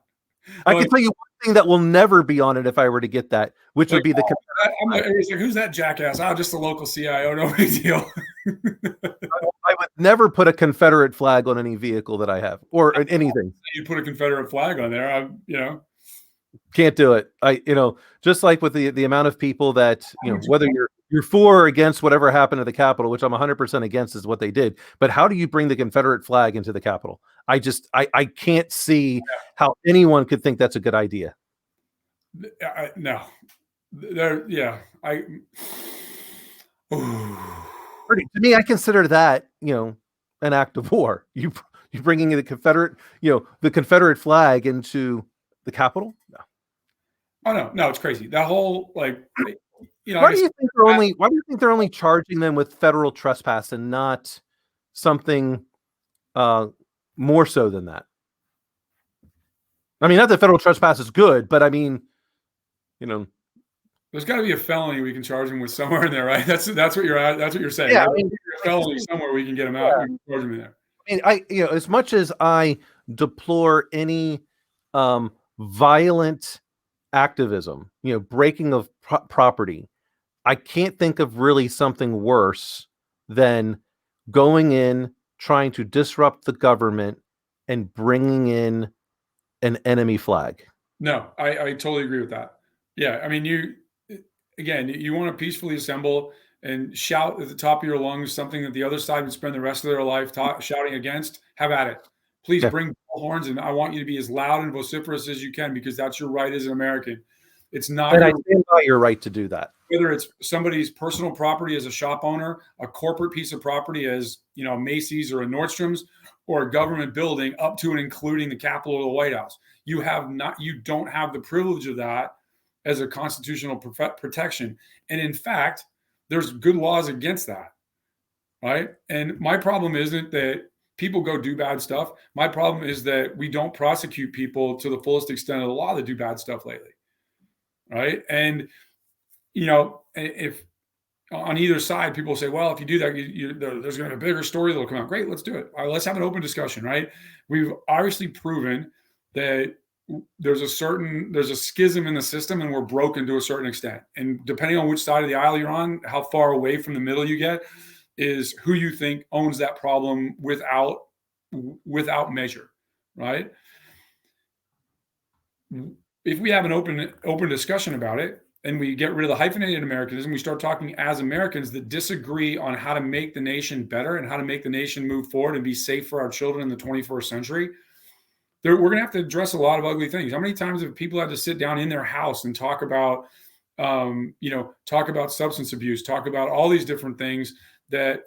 I can tell you one thing that will never be on it if I were to get that, which would be the. Who's that jackass? Just a local CIO, no big deal. I would never put a Confederate flag on any vehicle that I have or anything. You put a Confederate flag on there, Can't do it. Just like with the amount of people that, whether you're for or against whatever happened to the Capitol, which I'm 100% against is what they did. But how do you bring the Confederate flag into the Capitol? I can't see how anyone could think that's a good idea. No. To me, I consider that, an act of war. You bringing the Confederate flag into the Capitol? No. Oh no, it's crazy. That whole why do you think they're only charging them with federal trespass and not something more so than that? I mean, not that federal trespass is good, but I mean, there's got to be a felony we can charge them with somewhere in there, right? That's what you're saying. Yeah, right? A felony somewhere we can get them out. Yeah. We can charge them in there. I mean, as much as I deplore any violent activism, breaking of property, I can't think of really something worse than going in, trying to disrupt the government and bringing in an enemy flag. No, I totally agree with that. Yeah. I mean, you want to peacefully assemble and shout at the top of your lungs something that the other side would spend the rest of their life shouting against. Have at it. Please bring horns, and I want you to be as loud and vociferous as you can, because that's your right as an American. It's not. And I stand by your right to do that. Whether it's somebody's personal property as a shop owner, a corporate piece of property as Macy's or a Nordstrom's, or a government building up to and including the Capitol or the White House. You don't have the privilege of that as a constitutional protection. And in fact, there's good laws against that, right? And my problem isn't that people go do bad stuff. My problem is that we don't prosecute people to the fullest extent of the law that do bad stuff lately, right? And if on either side people say, well, if you do that, there's going to be a bigger story that'll come out. Great, let's do it. All right, let's have an open discussion, right? We've obviously proven that there's a schism in the system, and we're broken to a certain extent. And depending on which side of the aisle you're on, how far away from the middle you get, is who you think owns that problem without measure, right? If we have an open discussion about it, and we get rid of the hyphenated Americanism, we start talking as Americans that disagree on how to make the nation better and how to make the nation move forward and be safe for our children in the 21st century, we're going to have to address a lot of ugly things. How many times have people had to sit down in their house and talk about talk about substance abuse, talk about all these different things that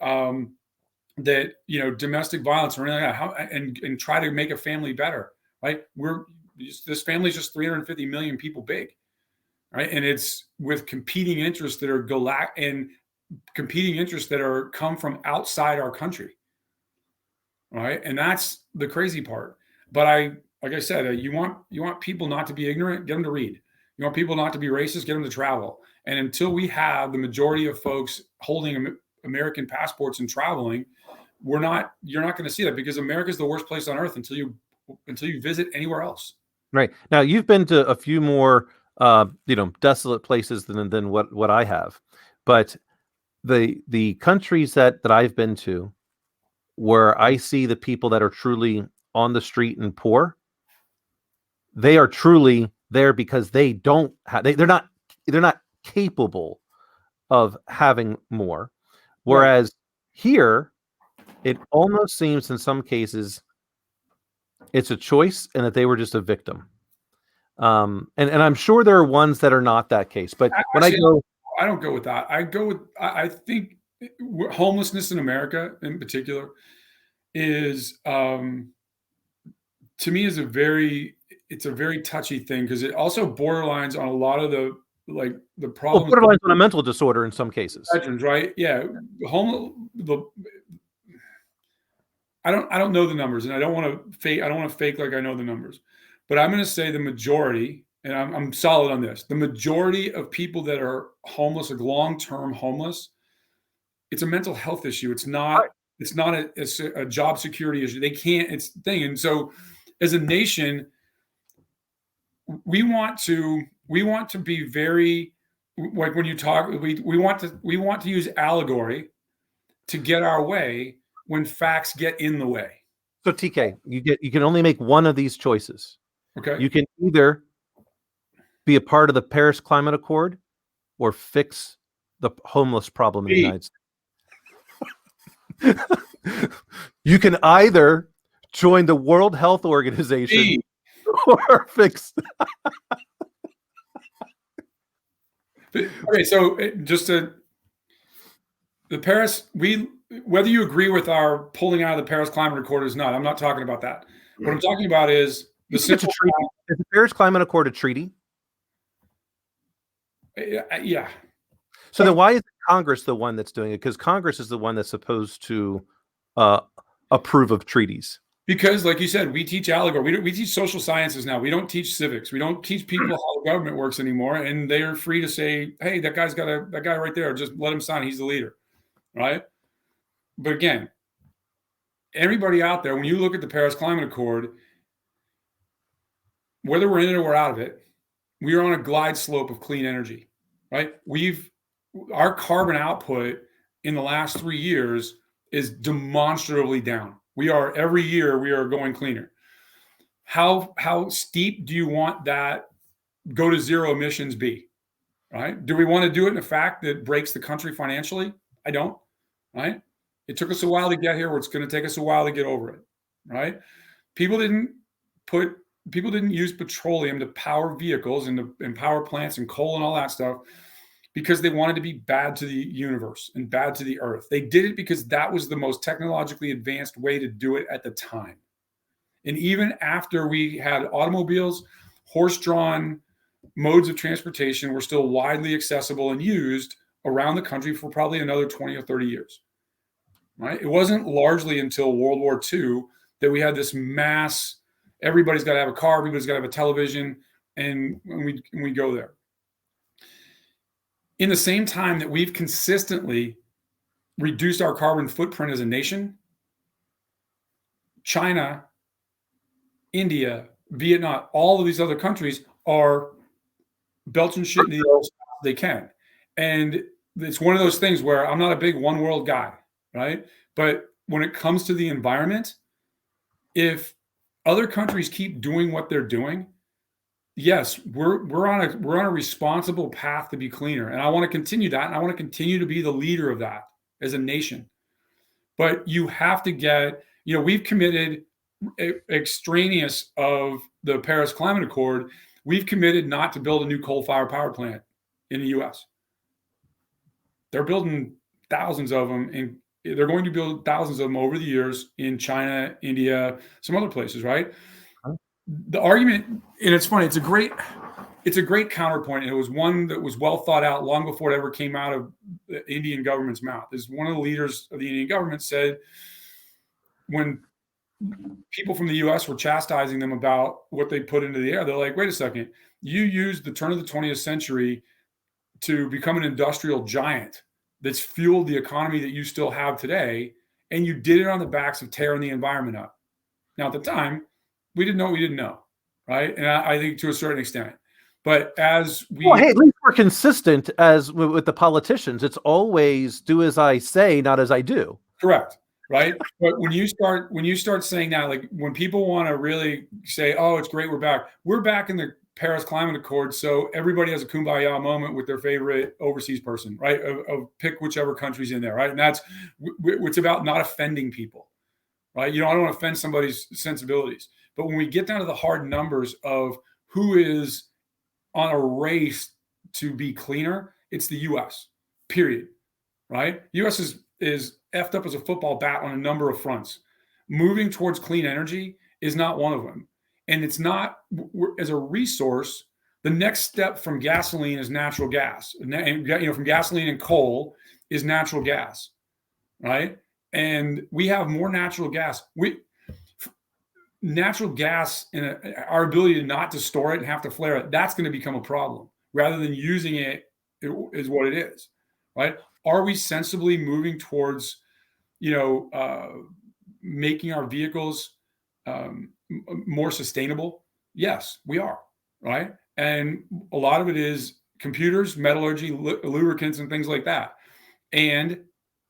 domestic violence or anything like that, and try to make a family better, right? This family is just 350 million people big, right? And it's with competing interests that are come from outside our country, right? And that's the crazy part. But like I said, you want people not to be ignorant, get them to read. You want people not to be racist, get them to travel. And until we have the majority of folks holding American passports and traveling, you're not going to see that, because America is the worst place on earth until you visit anywhere else. Right. Now, you've been to a few more desolate places than what I have, but the countries that I've been to, where I see the people that are truly on the street and poor, they are truly there because they don't have, they're not capable of having more. Whereas here, it almost seems in some cases it's a choice and that they were just a victim. And I'm sure there are ones that are not that case, but I don't go with that. I think homelessness in America in particular is, to me, is a very touchy thing, because it also borderlines on a lot of the problems. Well, borderlines on a mental disorder in some cases. Veterans, right? Yeah. I don't know the numbers, and I don't want to fake like I know the numbers, but I'm going to say the majority, and I'm solid on this. The majority of people that are homeless, like long-term homeless, it's a mental health issue. It's not a job security issue. They can't. It's the thing. And so, as a nation, we want to be very, like, when you talk, we want to use allegory to get our way when facts get in the way. So TK, you can only make one of these choices. Okay. You can either be a part of the Paris Climate Accord or fix the homeless problem in the United States. You can either join the World Health Organization or fix. Okay, so the Paris, whether you agree with our pulling out of the Paris Climate Accord or not, I'm not talking about that. What I'm talking about is the simple treaty. Is the Paris Climate Accord a treaty? Yeah. So then why is Congress the one that's doing it? Because Congress is the one that's supposed to approve of treaties. Because, like you said, we teach allegory. We teach social sciences now. We don't teach civics. We don't teach people how the government works anymore. And they are free to say, hey, that guy right there, just let him sign. He's the leader. Right? But again, everybody out there, when you look at the Paris Climate Accord, whether we're in it or we're out of it, we are on a glide slope of clean energy, right? Our carbon output in the last 3 years is demonstrably down. Every year we are going cleaner. How steep do you want that go to zero emissions be, right? Do we want to do it in a fact that breaks the country financially? I don't, right? It took us a while to get here. It's going to take us a while to get over it, right? People didn't use petroleum to power vehicles and power plants and coal and all that stuff because they wanted to be bad to the universe and bad to the earth. They did it because that was the most technologically advanced way to do it at the time. And even after we had automobiles, horse-drawn modes of transportation were still widely accessible and used around the country for probably another 20 or 30 years. Right? It wasn't largely until World War II that we had this mass, everybody's got to have a car, everybody's got to have a television, and we go there. In the same time that we've consistently reduced our carbon footprint as a nation, China, India, Vietnam, all of these other countries are belching shit in the air they can. And it's one of those things where I'm not a big one world guy, right? But when it comes to the environment, if other countries keep doing what they're doing, yes, we're on a responsible path to be cleaner. And I want to continue that. And I want to continue to be the leader of that as a nation. But you have to get, we've committed extraneous of the Paris Climate Accord. We've committed not to build a new coal-fired power plant in the U.S. They're building thousands of them, and they're going to build thousands of them over the years in China, India, some other places, right? The argument, and it's funny, it's a great counterpoint. And it was one that was well thought out long before it ever came out of the Indian government's mouth. Is one of the leaders of the Indian government said, when people from the U.S. were chastising them about what they put into the air, they're like, wait a second, you used the turn of the 20th century to become an industrial giant that's fueled the economy that you still have today, and you did it on the backs of tearing the environment up. Now, at the time, we didn't know what we didn't know, right? And I think to a certain extent. But as we... Well, hey, at least we're consistent as with the politicians. It's always do as I say, not as I do. Correct, right? But when you start saying that, like when people want to really say, oh, it's great, we're back in the Paris Climate Accord, so everybody has a kumbaya moment with their favorite overseas person, right? Of pick whichever country's in there, right? And that's it's about not offending people, right? I don't want to offend somebody's sensibilities. But when we get down to the hard numbers of who is on a race to be cleaner, it's the U.S., period, right? U.S. is effed up as a football bat on a number of fronts. Moving towards clean energy is not one of them. And it's not, as a resource, the next step from gasoline is natural gas. And, from gasoline and coal is natural gas, right? And we have more natural gas. Natural gas and our ability not to store it and have to flare it, that's going to become a problem rather than using it is what it is, right? Are we sensibly moving towards, making our vehicles more sustainable? Yes, we are, right? And a lot of it is computers, metallurgy, lubricants, and things like that. And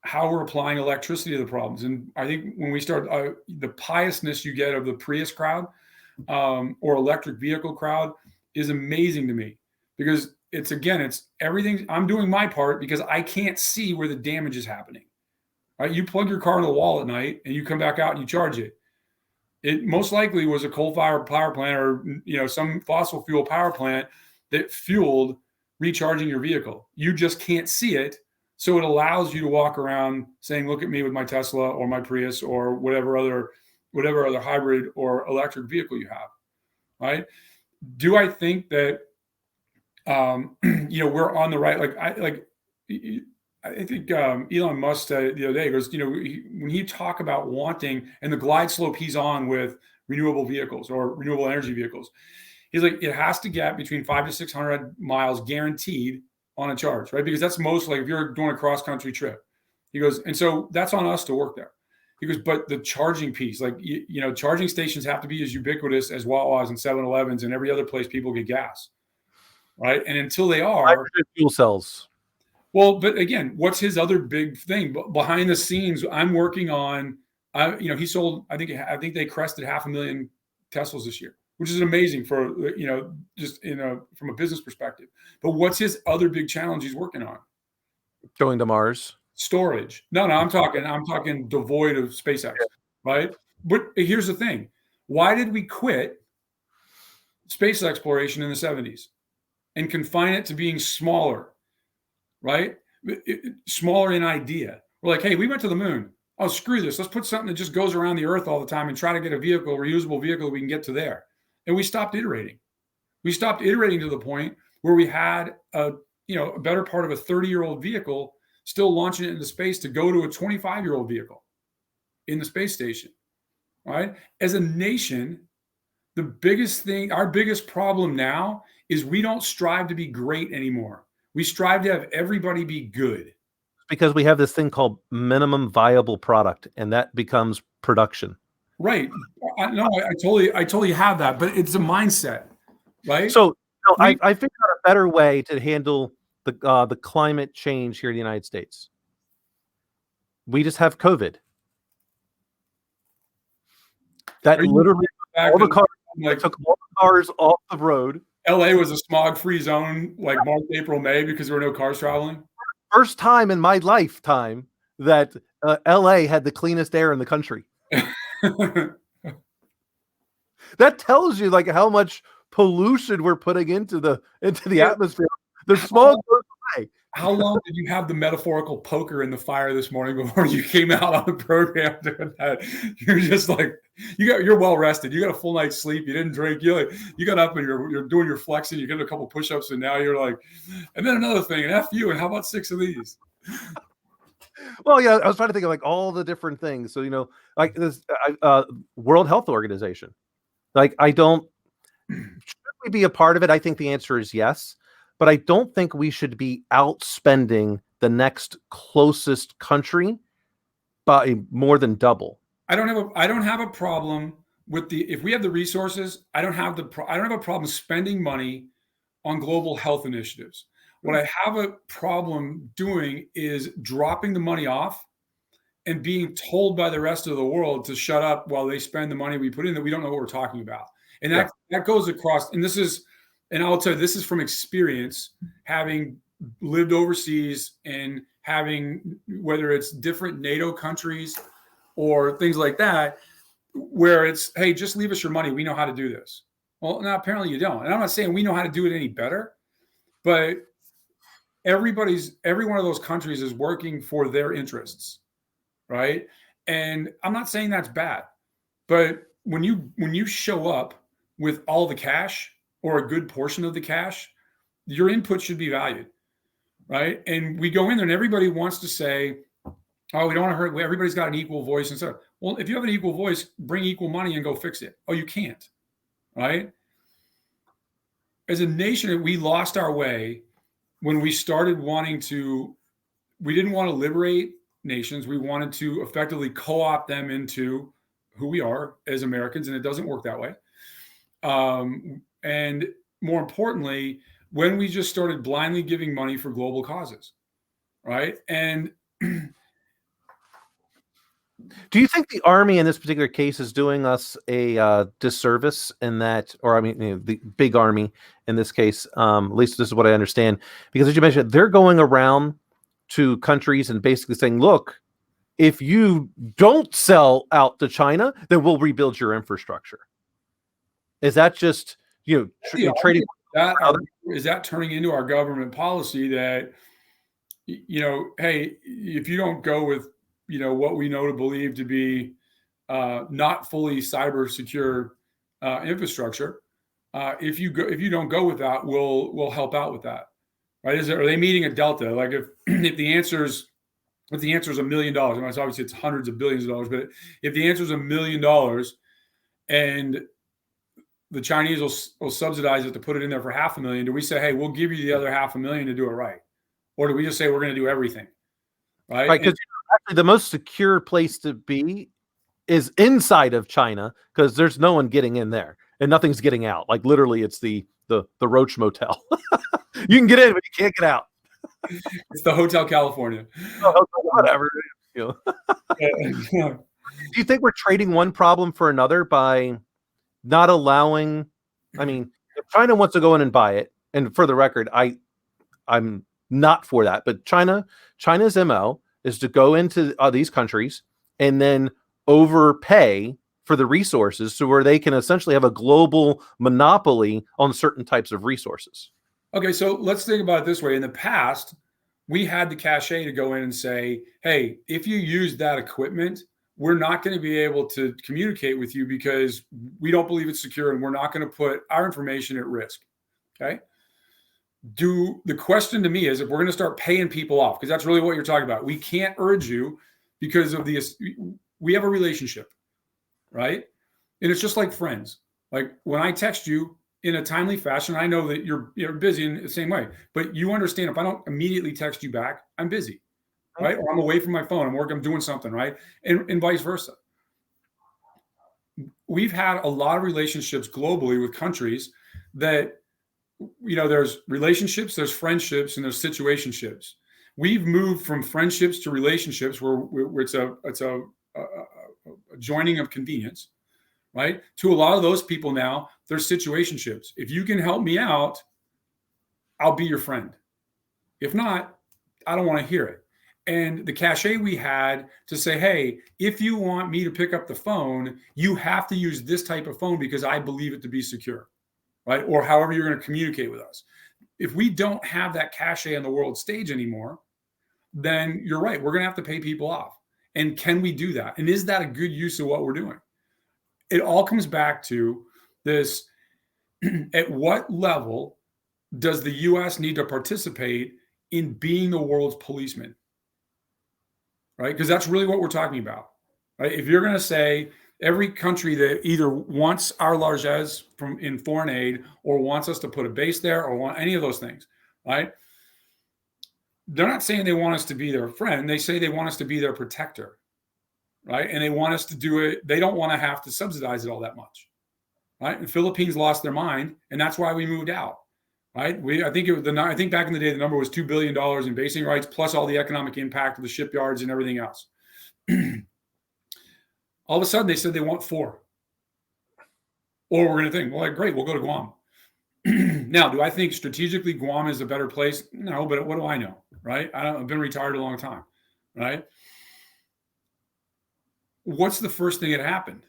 how we're applying electricity to the problems. And I think when we start, the piousness you get of the Prius crowd or electric vehicle crowd is amazing to me, because it's everything. I'm doing my part because I can't see where the damage is happening, right? You plug your car in the wall at night and you come back out and you charge it. It most likely was a coal-fired power plant or some fossil fuel power plant that fueled recharging your vehicle. You just can't see it. So it allows you to walk around saying, look at me with my Tesla or my Prius or whatever other hybrid or electric vehicle you have, right? Do I think that, we're on the right, I think Elon Musk said the other day, he goes, when he talk about wanting, and the glide slope he's on with renewable vehicles or renewable energy vehicles, he's like, it has to get between 500 to 600 miles guaranteed on a charge, right? Because that's most like if you're doing a cross country trip. He goes, and so that's on us to work there. He goes, but the charging piece, charging stations have to be as ubiquitous as Wawa's and 7-Elevens and every other place people get gas, right? And until they are fuel cells. Well, but again, what's his other big thing behind the scenes? I'm working on, he sold, I think they crested 500,000 Teslas this year, which is amazing for, just from a business perspective. But what's his other big challenge he's working on? Going to Mars. Storage. No, I'm talking devoid of SpaceX, right? But here's the thing. Why did we quit space exploration in the 70s and confine it to being smaller, right? Smaller in idea. We're like, hey, we went to the moon. Oh, screw this. Let's put something that just goes around the Earth all the time and try to get a reusable vehicle we can get to there. And we stopped iterating. We stopped iterating to the point where we had a better part of a 30-year-old vehicle still launching it into space to go to a 25-year-old vehicle in the space station, right? As a nation, the biggest thing, our biggest problem now is we don't strive to be great anymore. We strive to have everybody be good. Because we have this thing called minimum viable product, and that becomes production. Right. I totally have that, but it's a mindset, right? So I figured out a better way to handle the climate change here in the United States. We just have COVID. That literally took all the cars off the road. LA was a smog-free zone like March, April, May because there were no cars traveling. First time in my lifetime that LA had the cleanest air in the country. That tells you like how much pollution we're putting into the atmosphere The smoke goes away. How long did you have the metaphorical poker in the fire this morning before you came out on the program doing that? You're just like, you're well rested. You got a full night's sleep. You didn't drink. You got up and you're doing your flexing. You get a couple push-ups, and now you're like, and then another thing, and F you, and how about 6 of these? Well, yeah, I was trying to think of like all the different things. So, like this World Health Organization. Like, should we be a part of it? I think the answer is yes. But I don't think we should be outspending the next closest country by more than double. I don't have a problem with if we have the resources. I don't have a problem spending money on global health initiatives. What I have a problem doing is dropping the money off and being told by the rest of the world to shut up while they spend the money we put in that we don't know what we're talking about. And that goes across, and I'll tell you, this is from experience, having lived overseas and having, whether it's different NATO countries or things like that, where it's, hey, just leave us your money. We know how to do this. Well, no, apparently you don't. And I'm not saying we know how to do it any better, but every one of those countries is working for their interests, right? And I'm not saying that's bad, but when you show up with all the cash, or a good portion of the cash, your input should be valued, right? And we go in there and everybody wants to say, oh, we don't want to hurt, everybody's got an equal voice and stuff. Well, if you have an equal voice, bring equal money and go fix it. Oh, you can't, right? As a nation, we lost our way when we started we didn't want to liberate nations. We wanted to effectively co-opt them into who we are as Americans, and it doesn't work that way. And more importantly, when we just started blindly giving money for global causes, right? And do you think the Army in this particular case is doing us a disservice in that, or I mean, the big Army in this case, at least this is what I understand, because as you mentioned, they're going around to countries and basically saying, look, if you don't sell out to China, then we'll rebuild your infrastructure. Is that just, trading? Is that turning into our government policy that, hey, if you don't go with, what we know to believe to be not fully cyber secure infrastructure, if you don't go with that, we'll help out with that, right? Are they meeting a delta? Like if the answer is $1 million, I mean, obviously it's hundreds of billions of dollars, but if the answer is $1 million and the Chinese will subsidize it to put it in there for $500,000, do we say, hey, we'll give you the other $500,000 to do it right? Or do we just say we're going to do everything? Right. Because actually the most secure place to be is inside of China, because there's no one getting in there and nothing's getting out. Like literally it's the Roach Motel. You can get in, but you can't get out. It's the Hotel California. Whatever. Do you think we're trading one problem for another by not allowing? I mean, if China wants to go in and buy it, and for the record, I'm not for that, but China's MO is to go into these countries and then overpay for the resources, so where they can essentially have a global monopoly on certain types of resources. Okay, so let's think about it this way. In the past, we had the cachet to go in and say, hey, if you use that equipment, we're not going to be able to communicate with you because we don't believe it's secure and we're not going to put our information at risk. Okay. The question to me is, if we're going to start paying people off, because that's really what you're talking about, we can't urge you because of we have a relationship, right? And it's just like friends. Like when I text you in a timely fashion, I know that you're busy in the same way, but you understand if I don't immediately text you back, I'm busy, right? Or I'm away from my phone, I'm working, I'm doing something, right? And vice versa. We've had a lot of relationships globally with countries that, there's relationships, there's friendships, and there's situationships. We've moved from friendships to relationships where it's a joining of convenience, right? To a lot of those people now, they're situationships. If you can help me out, I'll be your friend. If not, I don't want to hear it. And the cachet we had to say, hey, if you want me to pick up the phone, you have to use this type of phone because I believe it to be secure, right? Or however you're going to communicate with us. if we don't have that cachet on the world stage anymore, then you're right. We're going to have to pay people off. And can we do that? And is that a good use of what we're doing? It all comes back to this. At what level does the U.S. need to participate in being the world's policeman? Right? Because that's really what we're talking about. Right? If you're going to say every country that either wants our largesse from in foreign aid or wants us to put a base there or want any of those things, right? They're not saying they want us to be their friend. They say they want us to be their protector, right? And they want us to do it. They don't want to have to subsidize it all that much, right? And Philippines lost their mind, and that's why we moved out, right? I think back in the day the number was $2 billion in basing rights plus all the economic impact of the shipyards and everything else. All of a sudden, they said they want 4. Or we're going to think, well, like, great, we'll go to Guam. Now, do I think strategically Guam is a better place? No, but what do I know, right? I've been retired a long time, right? What's the first thing that happened?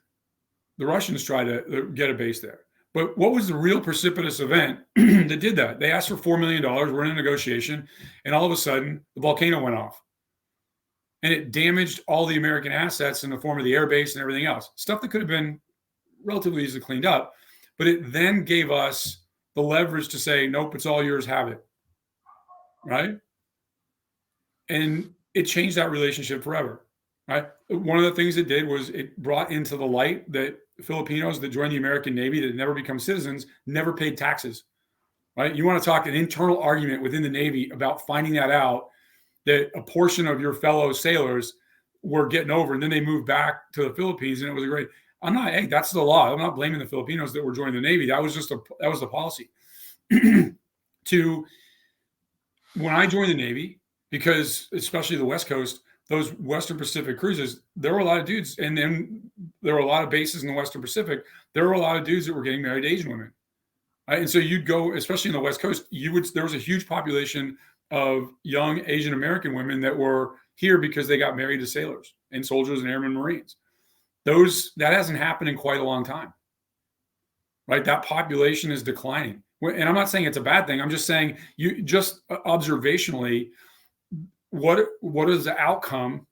The Russians tried to get a base there. But what was the real precipitous event that did that? They asked for $4 million. We're in a negotiation. And all of a sudden, the volcano went off. And it damaged all the American assets in the form of the air base and everything else. Stuff that could have been relatively easily cleaned up. But it then gave us the leverage to say, nope, it's all yours, have it. Right? And it changed that relationship forever. Right? One of the things it did was it brought into the light that Filipinos that joined the American Navy that never become citizens never paid taxes. Right? You want to talk an internal argument within the Navy about finding that out, that a portion of your fellow sailors were getting over, and then they moved back to the Philippines, and it was a great. Hey, that's the law. I'm not blaming the Filipinos that were joining the Navy. That was the policy. When I joined the Navy, because especially the West Coast, those Western Pacific cruises, there were a lot of dudes, and then there were a lot of bases in the Western Pacific. There were a lot of dudes that were getting married to Asian women. Right? And so you'd go, especially in the West Coast, there was a huge population of young Asian American women that were here because they got married to sailors and soldiers and airmen Marines. That hasn't happened in quite a long time, right? That population is declining. And I'm not saying it's a bad thing. I'm just saying you just observationally, what is the outcome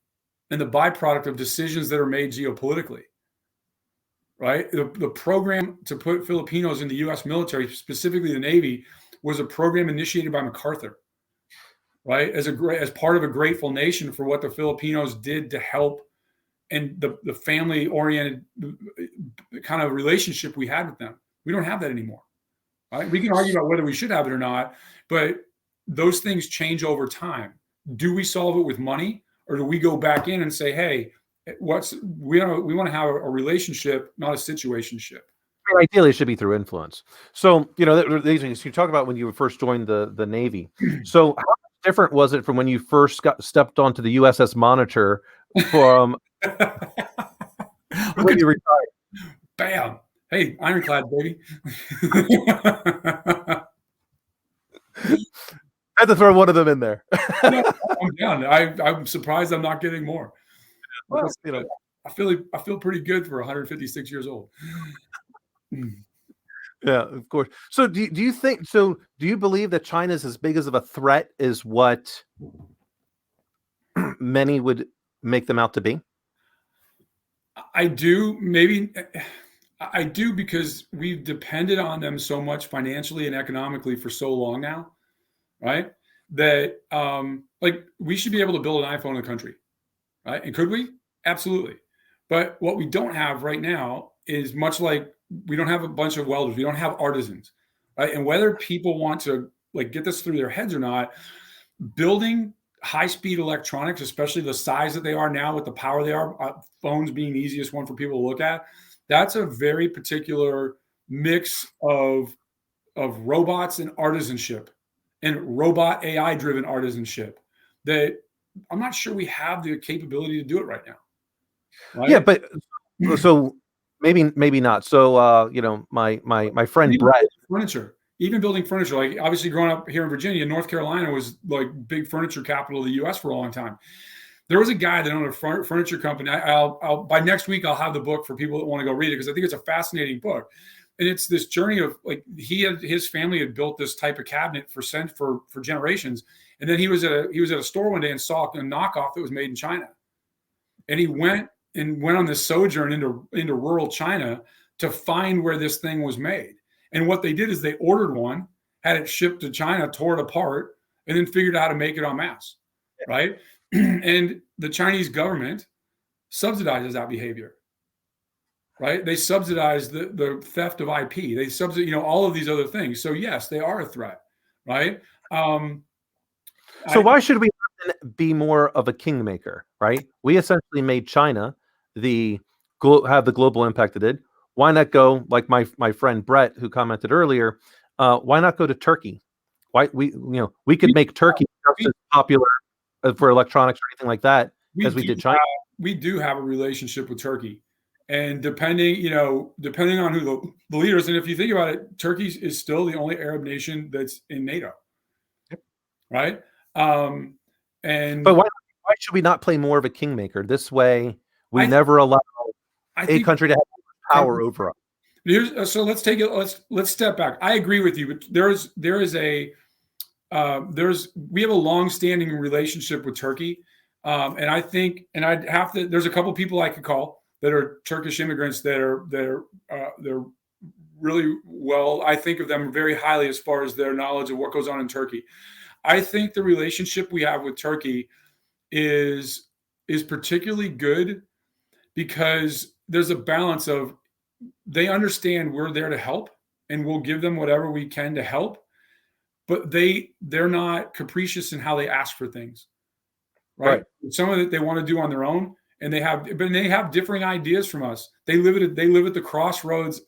and the byproduct of decisions that are made geopolitically, right? The program to put Filipinos in the U.S. military, specifically the Navy, was a program initiated by MacArthur. Right, as part of a grateful nation for what the Filipinos did to help, and the family-oriented kind of relationship we had with them. We don't have that anymore. Right? We can argue about whether we should have it or not, but those things change over time. Do we solve it with money, or do we go back in and say, "Hey, we want to have a relationship, not a situationship"? Ideally, it should be through influence. So, these things you talk about when you first joined the Navy. So, how different was it from when you first stepped onto the USS Monitor from when you retired? Bam! Hey, ironclad, baby. I had to throw one of them in there. No, I'm down. I'm surprised I'm not getting more. Well, I feel pretty good for 156 years old. Yeah, of course. So do you believe that China is as big as of a threat as what many would make them out to be? I do. Maybe I do, because we've depended on them so much financially and economically for so long now, right? That we should be able to build an iPhone in the country, right? And could we? Absolutely. But what we don't have right now is much like we don't have a bunch of welders. We don't have artisans, right? And whether people want to get this through their heads or not, building high-speed electronics, especially the size that they are now with the power they are, phones being the easiest one for people to look at, that's a very particular mix of robots and artisanship and robot AI-driven artisanship that I'm not sure we have the capability to do it right now. Right? Yeah, but so maybe not. So my friend Brett, even building furniture, like obviously growing up here in Virginia, North Carolina was like big furniture capital of the U.S. for a long time. There was a guy that owned a furniture company. I'll by next week I'll have the book for people that want to go read it, because I think it's a fascinating book. And it's this journey of like his family had built this type of cabinet for generations. And then he was at a store one day and saw a knockoff that was made in China. And he went on this sojourn into rural China to find where this thing was made. And what they did is they ordered one, had it shipped to China, tore it apart, and then figured out how to make it en masse, right? And the Chinese government subsidizes that behavior, right? They subsidize the theft of IP. They subsidize, all of these other things. So yes, they are a threat, right? So why should we be more of a kingmaker, right? We essentially made China have the global impact it did. Why not go like my friend Brett, who commented earlier? Why not go to Turkey? Why we could make Turkey just as popular for electronics or anything like that as we did China. We do have a relationship with Turkey, and depending on who the leaders, and if you think about it, Turkey is still the only Arab nation that's in NATO, right? But why should we not play more of a kingmaker? This way, we never allow a country to have power over us. So let's take it. Let's step back. I agree with you, but we have a long-standing relationship with Turkey, and I think, and I'd have to. There's a couple people I could call that are Turkish immigrants they're really well. I think of them very highly as far as their knowledge of what goes on in Turkey. I think the relationship we have with Turkey is particularly good because there's a balance of they understand we're there to help and we'll give them whatever we can to help, but they're not capricious in how they ask for things, right? Some of it they want to do on their own, and they have differing ideas from us. They live at the crossroads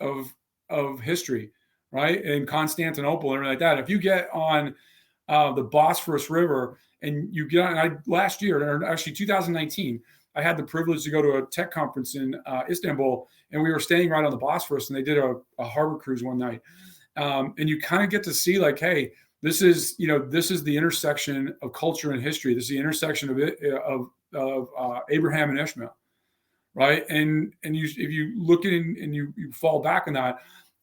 of history, right? In Constantinople and everything like that. If you get on the Bosphorus River and you get on, last year, or actually 2019, I had the privilege to go to a tech conference in Istanbul, and we were staying right on the Bosphorus, and they did a harbor cruise one night. And you kind of get to see like, hey, this is the intersection of culture and history. This is the intersection of Abraham and Ishmael, right? And if you look at it and you fall back on that,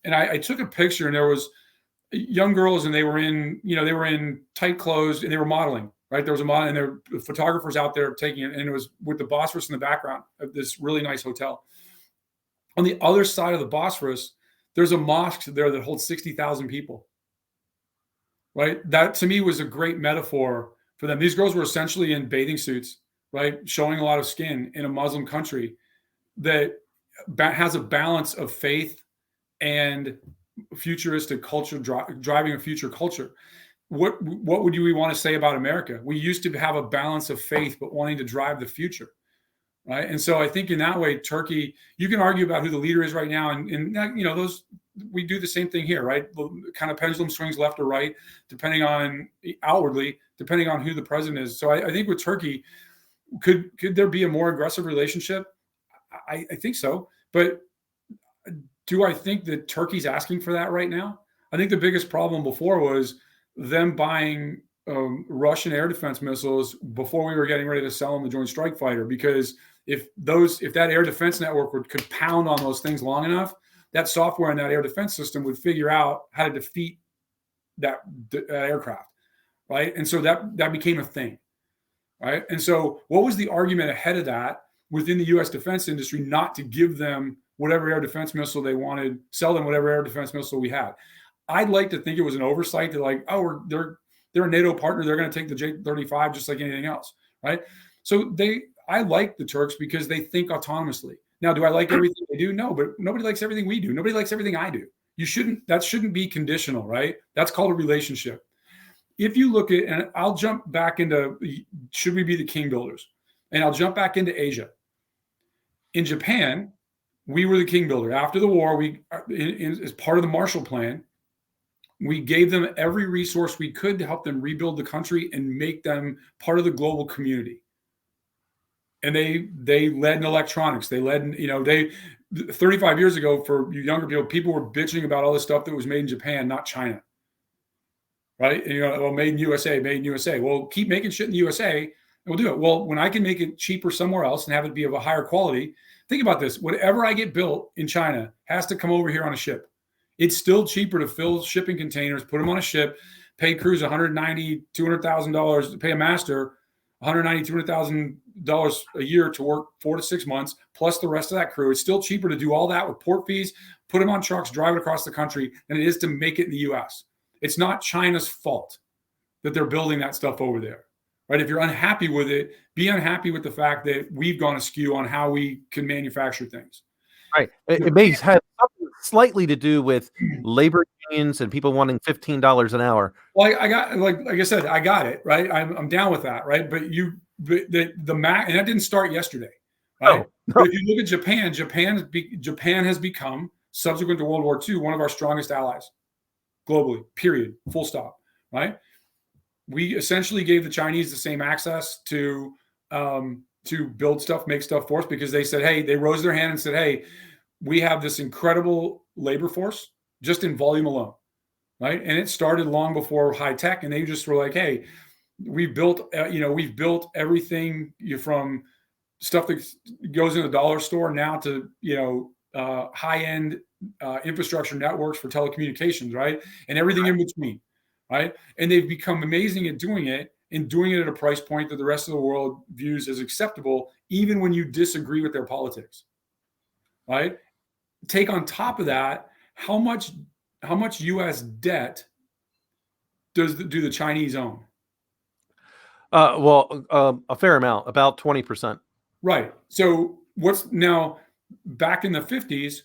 and I took a picture, and there was young girls, and they were in tight clothes, and they were modeling. Right, there was a model, and there were photographers out there taking it, and it was with the Bosphorus in the background of this really nice hotel. On the other side of the Bosphorus, there's a mosque there that holds 60,000 people. Right, that to me was a great metaphor for them. These girls were essentially in bathing suits, right, showing a lot of skin in a Muslim country that has a balance of faith and futuristic culture, driving a future culture. What would we want to say about America? We used to have a balance of faith, but wanting to drive the future, right? And so I think in that way, Turkey, you can argue about who the leader is right now, and those we do the same thing here, right? The kind of pendulum swings left or right, depending on outwardly, depending on who the president is. So I think with Turkey, could there be a more aggressive relationship? I think so, but do I think that Turkey's asking for that right now? I think the biggest problem before was them buying Russian air defense missiles before we were getting ready to sell them the Joint Strike Fighter. Because if that air defense network could pound on those things long enough, that software in that air defense system would figure out how to defeat that aircraft, right? And so that became a thing, right? And so what was the argument ahead of that within the U.S. defense industry not to give them whatever air defense missile they wanted, sell them whatever air defense missile we had? I'd like to think it was an oversight to like, oh, they're a NATO partner. They're going to take the J-35 just like anything else, right? So I like the Turks because they think autonomously. Now, do I like everything they do? No, but nobody likes everything we do. Nobody likes everything I do. That shouldn't be conditional, right? That's called a relationship. If you look at, and I'll jump back into, should we be the king builders? And I'll jump back into Asia. In Japan, we were the king builder. After the war, as part of the Marshall Plan, we gave them every resource we could to help them rebuild the country and make them part of the global community. And they led in electronics. They led in, 35 years ago, for you younger people were bitching about all the stuff that was made in Japan, not China. Right? And, made in USA, made in USA. Well, keep making shit in the USA, and we'll do it. Well, when I can make it cheaper somewhere else and have it be of a higher quality, think about this. Whatever I get built in China has to come over here on a ship. It's still cheaper to fill shipping containers, put them on a ship, pay crews $190,000, $200,000, pay a master $190,000, $200,000 a year to work 4 to 6 months, plus the rest of that crew. It's still cheaper to do all that with port fees, put them on trucks, drive it across the country, than it is to make it in the U.S. It's not China's fault that they're building that stuff over there, right? If you're unhappy with it, be unhappy with the fact that we've gone askew on how we can manufacture things. Right. It may have something slightly to do with labor unions and people wanting $15 an hour. Well, I got, like I said, I got it, right? I'm down with that, right? But the Mac, and that didn't start yesterday, right? No. But if you look at Japan, Japan has become, subsequent to World War II, one of our strongest allies globally, period, full stop, right? We essentially gave the Chinese the same access to build stuff, make stuff for us, because they said, hey, they rose their hand and said, hey, we have this incredible labor force just in volume alone, right? And it started long before high tech, and they just were like, hey, we've built everything from stuff that goes in the dollar store now to, high-end infrastructure networks for telecommunications, right? And everything in between, right? And they've become amazing at doing it, and doing it at a price point that the rest of the world views as acceptable, even when you disagree with their politics, right? Take on top of that, how much U.S. debt do the Chinese own? A fair amount, about 20%. Right. So what's now, back in the 50s,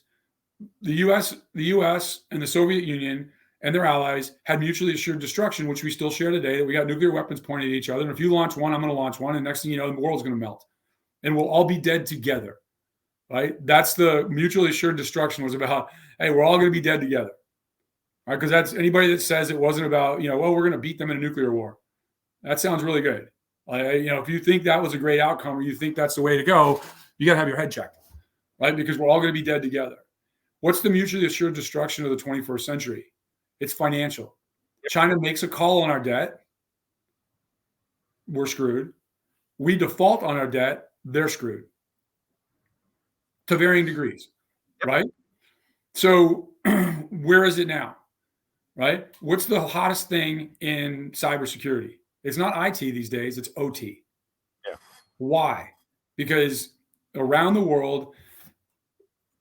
the U.S. and the Soviet Union and their allies had mutually assured destruction, which we still share today, that we got nuclear weapons pointed at each other. And if you launch one, I'm going to launch one. And next thing you know, the world's going to melt. And we'll all be dead together, right? That's the mutually assured destruction, was about, hey, we're all going to be dead together, right? Because that's, anybody that says it wasn't about, well, we're going to beat them in a nuclear war, that sounds really good. If you think that was a great outcome, or you think that's the way to go, you got to have your head checked, right? Because we're all going to be dead together. What's the mutually assured destruction of the 21st century? It's financial. China makes a call on our debt, we're screwed. We default on our debt, they're screwed. To varying degrees, right? So where is it now, right? What's the hottest thing in cybersecurity? It's not IT these days, it's OT. Yeah. Why? Because around the world,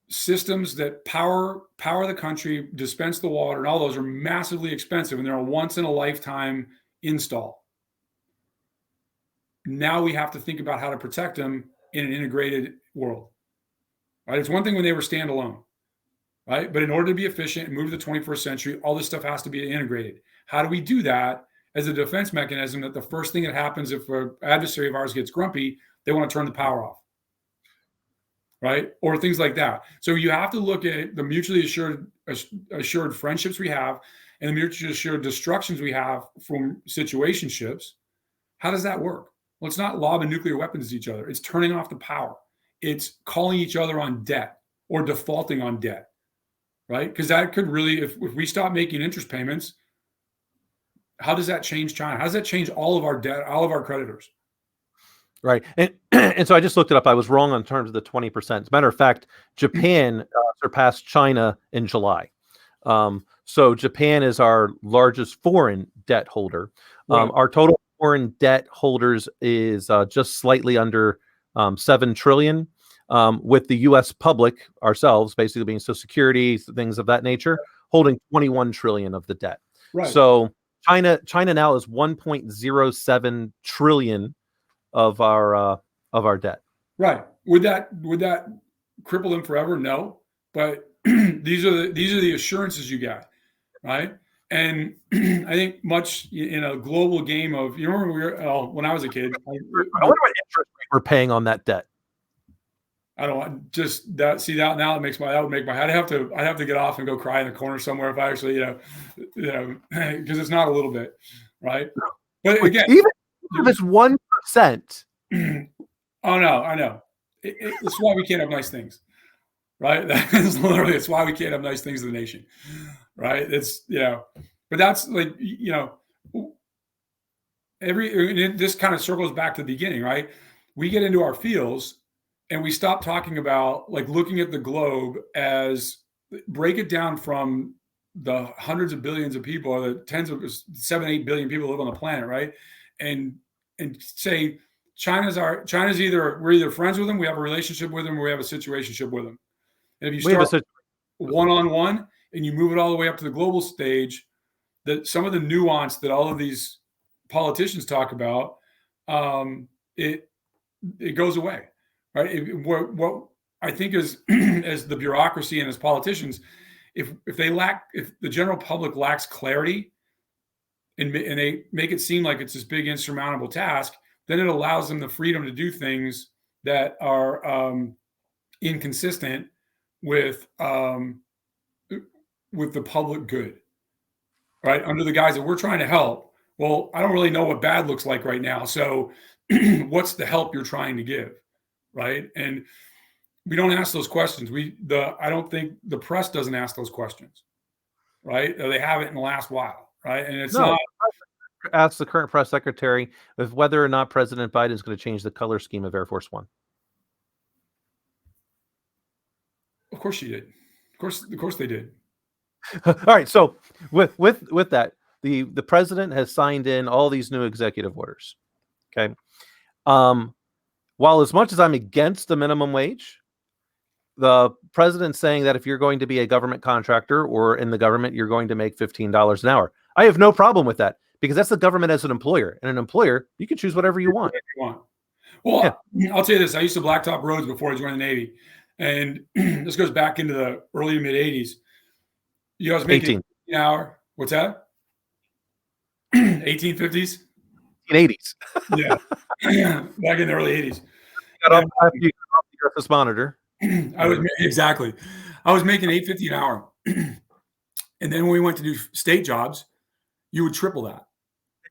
systems that power the country, dispense the water, and all those are massively expensive, and they're a once in a lifetime install. Now we have to think about how to protect them in an integrated world, right? It's one thing when they were standalone, right? But in order to be efficient and move to the 21st century, all this stuff has to be integrated. How do we do that as a defense mechanism, that the first thing that happens if an adversary of ours gets grumpy, they want to turn the power off, right? Or things like that. So you have to look at the mutually assured friendships we have and the mutually assured destructions we have from situationships. How does that work? Well, it's not lobbing nuclear weapons at each other. It's turning off the power. It's calling each other on debt or defaulting on debt, right? Because that could really, if we stop making interest payments, how does that change China? How does that change all of our debt, all of our creditors? Right. And so I just looked it up. I was wrong on terms of the 20%. As a matter of fact, Japan surpassed China in July. So Japan is our largest foreign debt holder. Right. Our total foreign debt holders is just slightly under 7 trillion, with the U.S. public, ourselves, basically being Social Security, things of that nature, holding 21 trillion of the debt. Right. So China now is 1.07 trillion of our debt. Right. Would that cripple them forever? No. But these are the assurances you got, right? And I think much in a global game of, you remember when I was a kid. I wonder what interest rate we're paying on that debt. I don't want just that. See that now, that would make my. I'd have to get off and go cry in the corner somewhere if I actually, because it's not a little bit, right? But again, even if it's 1%. Oh no, I know. It's why we can't have nice things, right? That's literally, it's why we can't have nice things in the nation, right? It's but that's like this kind of circles back to the beginning, right? We get into our fields. And we stop talking about, like, looking at the globe as, break it down from the hundreds of billions of people, or the tens of 7-8 billion people live on the planet, right? And say China's either, we're either friends with them, we have a relationship with them, or we have a situationship with them. And if you start one-on-one and you move it all the way up to the global stage, that some of the nuance that all of these politicians talk about, it goes away, right? What I think is as the bureaucracy and as politicians, if the general public lacks clarity and they make it seem like it's this big insurmountable task, then it allows them the freedom to do things that are inconsistent with the public good, right? Under the guise that we're trying to help. Well, I don't really know what bad looks like right now. So what's the help you're trying to give, right? And we don't ask those questions. I don't think the press doesn't ask those questions, right? They haven't in the last while, right? And it's not. Ask the current press secretary of whether or not President Biden is going to change the color scheme of Air Force One. Of course she did. Of course they did. All right. So with that, the president has signed in all these new executive orders. Okay. While as much as I'm against the minimum wage, the president's saying that if you're going to be a government contractor or in the government, you're going to make $15 an hour. I have no problem with that because that's the government as an employer. And an employer, you can choose whatever you want. Well, yeah. I'll tell you this. I used to blacktop roads before I joined the Navy. And this goes back into the early to mid 80s. You know, I was making 18 an hour. What's that? 1850s? 80s. Yeah. Back in the early 80s. Got off the office monitor. I was making $8.50 an hour. And then when we went to do state jobs, you would triple that,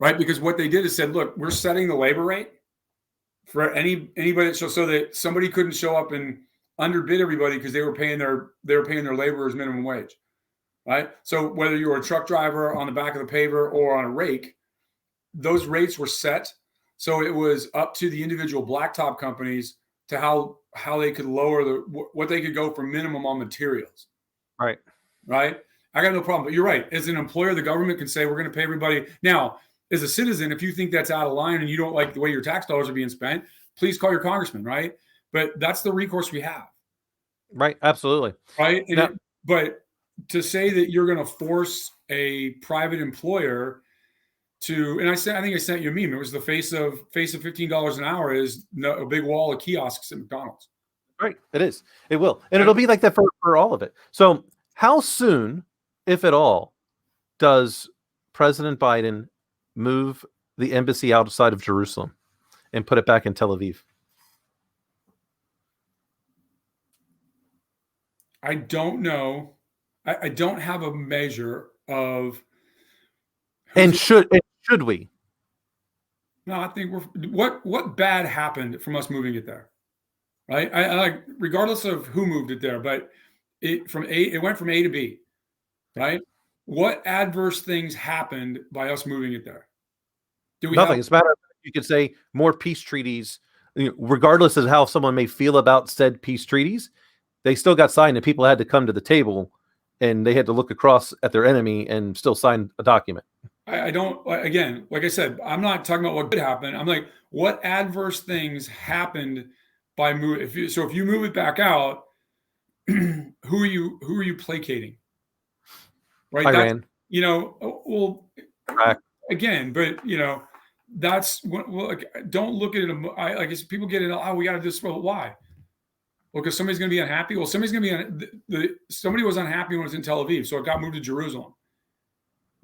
right? Because what they did is said, look, we're setting the labor rate for anybody so that somebody couldn't show up and underbid everybody because they were paying their laborers minimum wage, right? So whether you were a truck driver on the back of the paver or on a rake, those rates were set. So it was up to the individual blacktop companies to how they could lower what they could go for minimum on materials. Right. Right. I got no problem. But you're right. As an employer, the government can say, we're going to pay everybody. Now, as a citizen, if you think that's out of line and you don't like the way your tax dollars are being spent, please call your congressman. Right. But that's the recourse we have. Right. Absolutely. Right. But to say that you're going to force a private employer to, and I think I sent you a meme. It was the face of $15 an hour is a big wall of kiosks at McDonald's. Right. It is. It will. And it'll be like that for all of it. So how soon, if at all, does President Biden move the embassy outside of Jerusalem and put it back in Tel Aviv? I don't know. I don't have a measure of. And should we? No, I think what bad happened from us moving it there, right? I like regardless of who moved it there, but it went from A to B, right? What adverse things happened by us moving it there? Nothing. It's a matter of, you could say, more peace treaties, regardless of how someone may feel about said peace treaties. They still got signed, and people had to come to the table, and they had to look across at their enemy and still sign a document. I don't, again, like I said, I'm not talking about what could happen. I'm like, what adverse things happened by move? If you move it back out, who are you placating? Right. Iran. Again, but that's don't look at it. I guess people get it. Oh, we got to do this. Well, why? Well, because somebody's going to be unhappy. Well, somebody's going to be somebody was unhappy when it was in Tel Aviv, so it got moved to Jerusalem.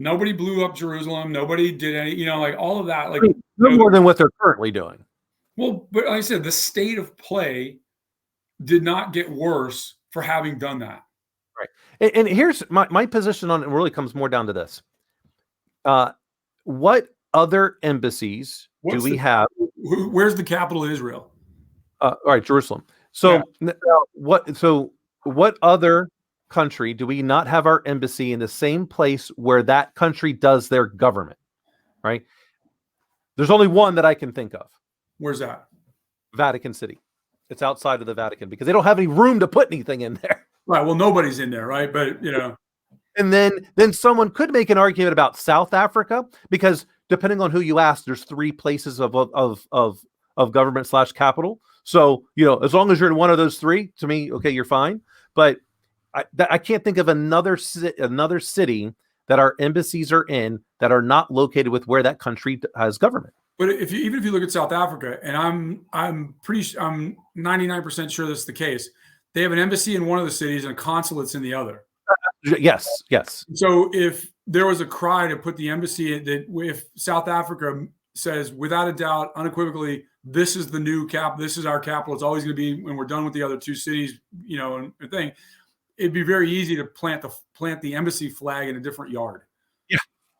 Nobody blew up Jerusalem. Nobody did any, like all of that. Like no more than what they're currently doing. Well, but like I said, the state of play did not get worse for having done that. Right. And here's my position on it. Really comes more down to this. What other embassies do we have? Where's the capital of Israel? All right, Jerusalem. So what other country do we not have our embassy in the same place where that country does their government? Right. There's only one that I can think of. Where's that? Vatican City. It's outside of the Vatican because they don't have any room to put anything in there. Right. Well, nobody's in there, right? But And then someone could make an argument about South Africa, because depending on who you ask, there's 3 places of government / capital. So, as long as you're in one of those 3, to me, okay, you're fine. But I can't think of another city that our embassies are in that are not located with where that country has government. But even if you look at South Africa, and I'm 99% sure this is the case, they have an embassy in one of the cities and consulates in the other. Yes. So if there was a cry to put the embassy, that if South Africa says without a doubt, unequivocally, this is the new this is our capital, it's always going to be when we're done with the other 2 cities, and thing, it'd be very easy to plant the embassy flag in a different yard.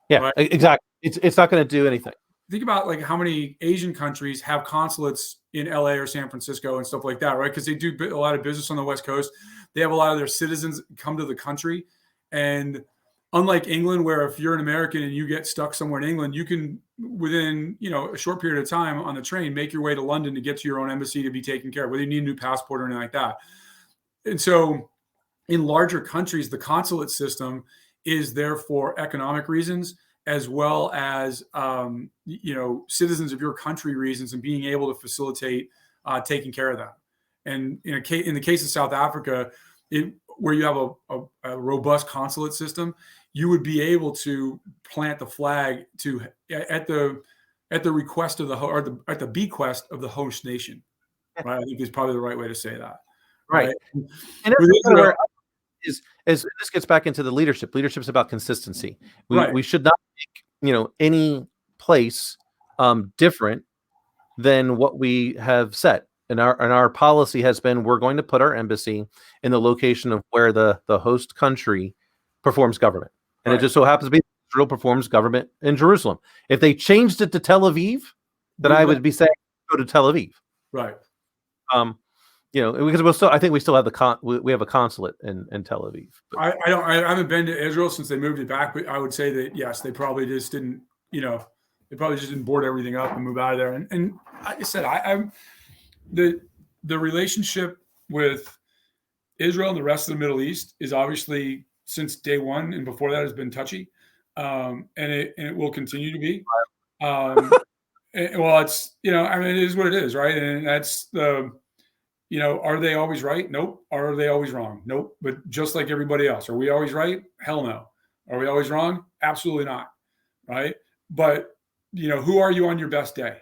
Yeah, right? Exactly. It's not going to do anything. Think about like how many Asian countries have consulates in LA or San Francisco and stuff like that, right? Because they do a lot of business on the West Coast. They have a lot of their citizens come to the country. And unlike England, where if you're an American and you get stuck somewhere in England, you can, within a short period of time on the train, make your way to London to get to your own embassy to be taken care of, whether you need a new passport or anything like that. And so in larger countries, the consulate system is there for economic reasons, as well as citizens of your country reasons, and being able to facilitate taking care of them. And in the case of South Africa, where you have a robust consulate system, you would be able to plant the flag at the request of at the bequest of the host nation. Right, I think is probably the right way to say that. Right. And Israel, is this gets back into the leadership. Leadership is about consistency. We should not make any place different than what we have set. And our policy has been, we're going to put our embassy in the location of where the host country performs government. And it just so happens to be Israel performs government in Jerusalem. If they changed it to Tel Aviv, then I would be saying go to Tel Aviv. Right. Because I think we still have we have a consulate in Tel Aviv. I haven't been to Israel since they moved it back, but I would say that yes, they probably just didn't, they probably just didn't board everything up and move out of there. And like I said, I'm the relationship with Israel and the rest of the Middle East is obviously, since day one and before that, has been touchy, and it will continue to be. Well, it's it is what it is, right? And that's the. Are they always right? Nope. Are they always wrong? Nope. But just like everybody else, are we always right? Hell no. Are we always wrong? Absolutely not. Right. But, who are you on your best day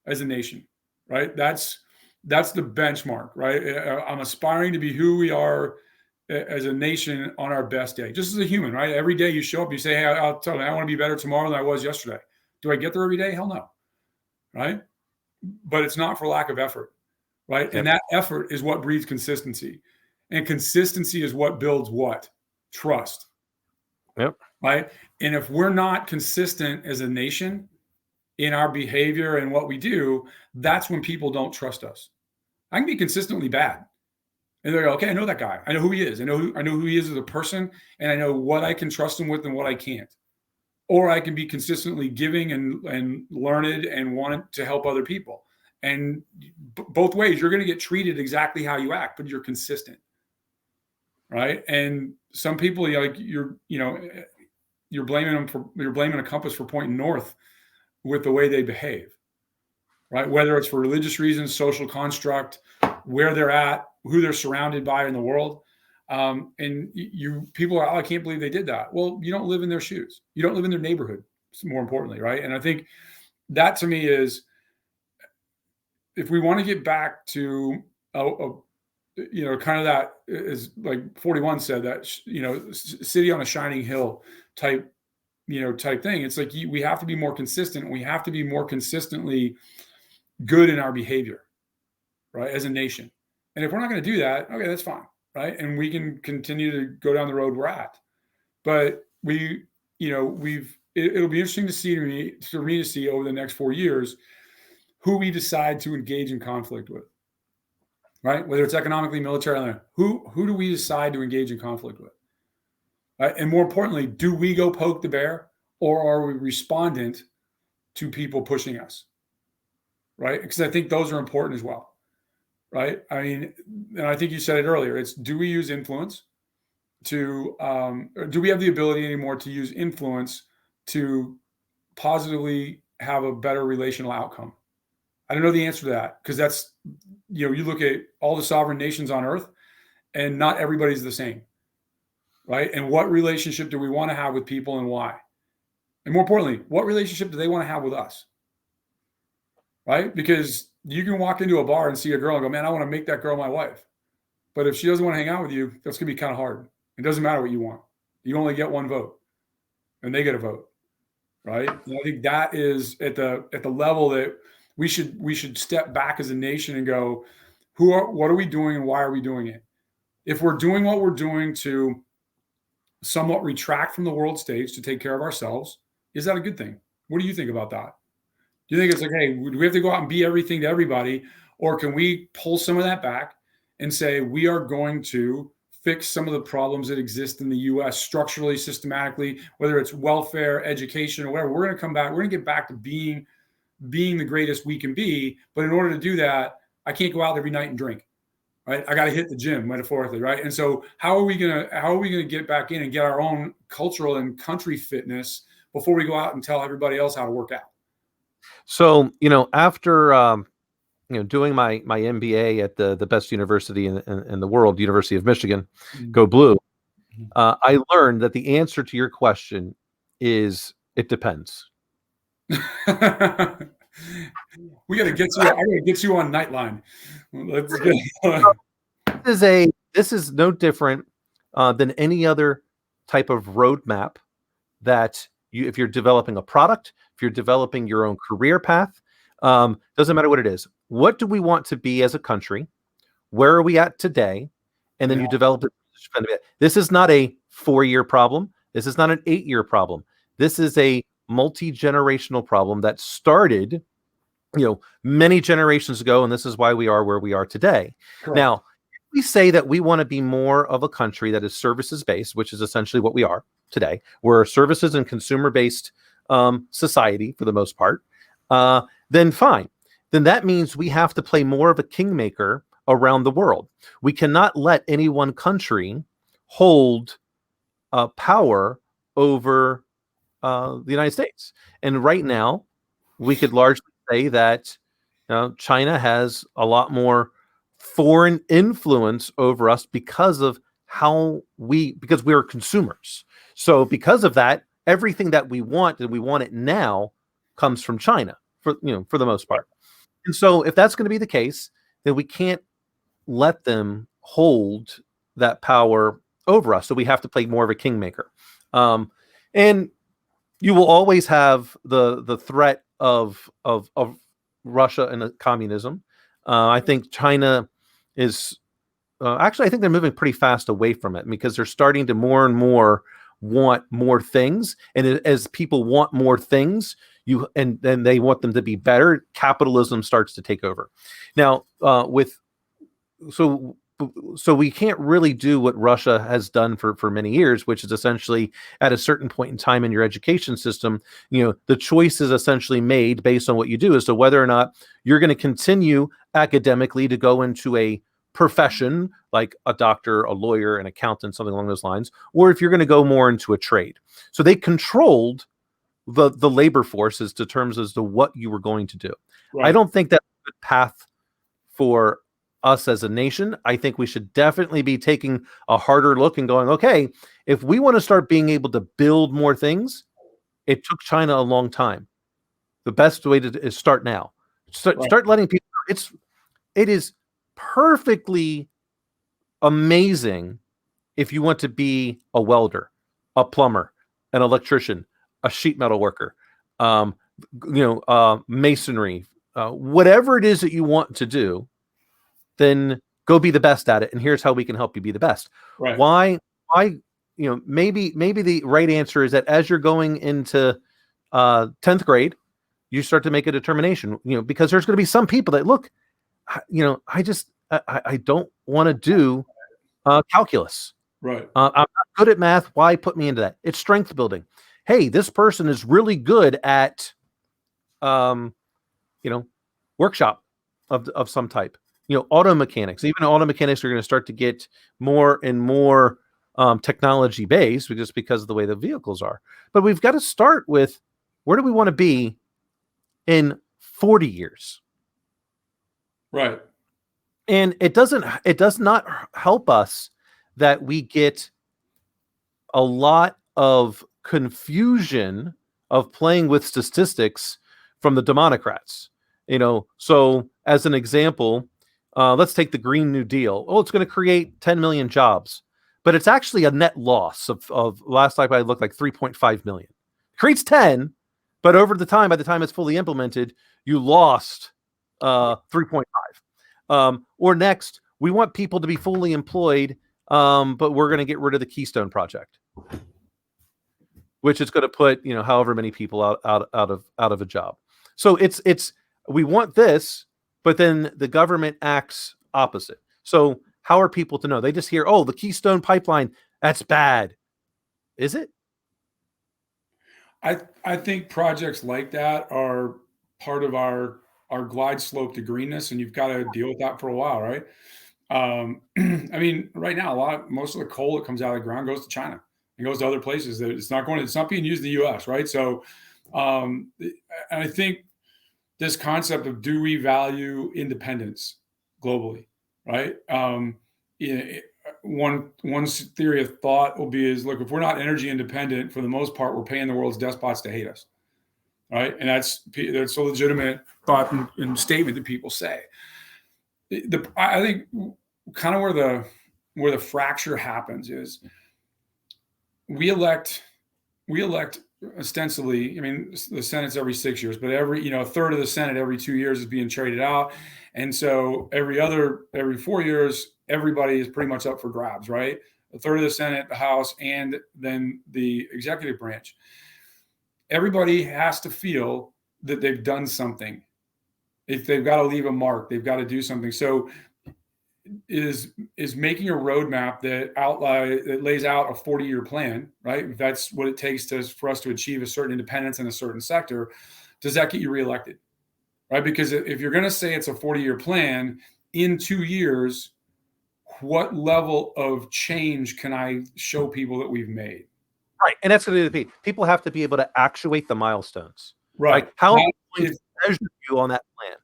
as a nation? Right. That's the benchmark. Right. I'm aspiring to be who we are as a nation on our best day, just as a human. Right. Every day you show up, you say, hey, I'll tell you, I want to be better tomorrow than I was yesterday. Do I get there every day? Hell no. Right. But it's not for lack of effort. Right. Yep. And that effort is what breeds consistency. And consistency is what builds what? Trust. Yep. Right. And if we're not consistent as a nation in our behavior and what we do, that's when people don't trust us. I can be consistently bad. And they're like, okay, I know that guy. I know who he is. I know who he is as a person. And I know what I can trust him with and what I can't. Or I can be consistently giving and learned and want to help other people. And both ways, you're going to get treated exactly how you act, but you're consistent, right? And some people, you're blaming a compass for pointing north with the way they behave, right? Whether it's for religious reasons, social construct, where they're at, who they're surrounded by in the world, and people are, I can't believe they did that. Well, you don't live in their shoes. You don't live in their neighborhood. More importantly, right? And I think that to me is. If we want to get back to, kind of that is like 41 said, that, city on a shining hill type thing. It's like we have to be more consistent. We have to be more consistently good in our behavior, right, as a nation. And if we're not going to do that, okay, that's fine, right? And we can continue to go down the road we're at. But it'll be interesting to see for me to see over the next 4 years who we decide to engage in conflict with, right? Whether it's economically, militarily, who do we decide to engage in conflict with? Right? And more importantly, do we go poke the bear, or are we respondent to people pushing us, right? Because I think those are important as well, right? I mean, and I think you said it earlier, it's do we use influence, to, do we have the ability anymore to use influence to positively have a better relational outcome? I don't know the answer to that, because that's, you look at all the sovereign nations on earth and not everybody's the same, right? And what relationship do we want to have with people and why? And more importantly, what relationship do they want to have with us? Right? Because you can walk into a bar and see a girl and go, man, I want to make that girl my wife. But if she doesn't want to hang out with you, that's going to be kind of hard. It doesn't matter what you want. You only get one vote and they get a vote. Right? And I think that is at the level that we should step back as a nation and go, what are we doing and why are we doing it? If we're doing what we're doing to somewhat retract from the world stage to take care of ourselves, is that a good thing? What do you think about that? Do you think it's like, hey, do we have to go out and be everything to everybody? Or can we pull some of that back and say, we are going to fix some of the problems that exist in the US structurally, systematically, whether it's welfare, education, or whatever. We're going to come back. We're going to get back to being the greatest we can be. But in order to do that, I can't go out every night and drink, right? I got to hit the gym, metaphorically, right? And so how are we going to get back in and get our own cultural and country fitness before we go out and tell everybody else how to work out? So, after doing my MBA at the best university in the world, University of Michigan, go Blue, I learned that the answer to your question is it depends. We got to get you. I got to get you on Nightline. Let's get. This is no different than any other type of roadmap that if you're developing a product, if you're developing your own career path, doesn't matter what it is. What do we want to be as a country? Where are we at today? And then you develop it. This is not a 4-year problem. This is not an 8-year problem. This is a multi-generational problem that started, many generations ago, and this is why we are where we are today. Correct. Now, we say that we want to be more of a country that is services-based, which is essentially what we are today. We're a services and consumer-based society for the most part. Then fine. Then that means we have to play more of a kingmaker around the world. We cannot let any one country hold power over the United States. And right now, we could largely say that China has a lot more foreign influence over us because we're consumers. So because of that, everything that we want and we want it now comes from China for the most part. And so if that's going to be the case, then we can't let them hold that power over us. So we have to play more of a kingmaker. And you will always have the threat of Russia and communism. I think China is actually, I think they're moving pretty fast away from it because they're starting to more and more want more things. And as people want more things, and then they want them to be better, capitalism starts to take over. Now, so we can't really do what Russia has done for many years, which is essentially at a certain point in time in your education system, the choice is essentially made based on what you do as to whether or not you're going to continue academically to go into a profession like a doctor, a lawyer, an accountant, something along those lines, or if you're going to go more into a trade. So they controlled the labor forces to terms as to what you were going to do. Right. I don't think that's a good path for us as a nation. I think we should definitely be taking a harder look and going, okay, if we want to start being able to build more things, it took China a long time. The best way is start now. Start letting people. It is perfectly amazing if you want to be a welder, a plumber, an electrician, a sheet metal worker, masonry, whatever it is that you want to do, then go be the best at it. And here's how we can help you be the best. Right. Why, maybe the right answer is that as you're going into 10th grade, you start to make a determination, because there's going to be some people that look, I don't want to do calculus. Right. I'm not good at math. Why put me into that? It's strength building. Hey, this person is really good at, workshop of some type. Auto mechanics. Even auto mechanics are going to start to get more and more technology based, just because of the way the vehicles are. But we've got to start with, where do we want to be in 40 years? Right. And it does not help us that we get a lot of confusion of playing with statistics from the Democrats. So as an example, let's take the Green New Deal. Oh, it's going to create 10 million jobs, but it's actually a net loss of last time I looked, like 3.5 million. It creates 10, but by the time it's fully implemented, you lost 3.5. Or next, we want people to be fully employed, but we're going to get rid of the Keystone Project, which is going to put however many people out of a job. So it's we want this, but then the government acts opposite. So how are people to know? They just hear, oh, the Keystone Pipeline, that's bad. Is it? I think projects like that are part of our glide slope to greenness, and you've got to deal with that for a while, right? I mean, right now, most of the coal that comes out of the ground goes to China and goes to other places. That it's not being used in the U.S., right? So, I think this concept of, do we value independence globally, right? One theory of thought will be look, if we're not energy independent, for the most part, we're paying the world's despots to hate us, right? And that's a legitimate thought and statement that people say. I think kind of where the fracture happens is we elect ostensibly, I mean, the Senate's every 6 years, but a third of the Senate every 2 years is being traded out. And so every 4 years, everybody is pretty much up for grabs, right? A third of the Senate, the House, and then the executive branch. Everybody has to feel that they've done something. If they've got to leave a mark, they've got to do something. So is making a roadmap that lays out a 40-year plan, right? If that's what it takes for us to achieve a certain independence in a certain sector, does that get you reelected, right? Because if you're going to say it's a 40-year plan, in 2 years, what level of change can I show people that we've made? Right, and that's going to be the key. People have to be able to actuate the milestones. Right. How am I going to measure you on that plan?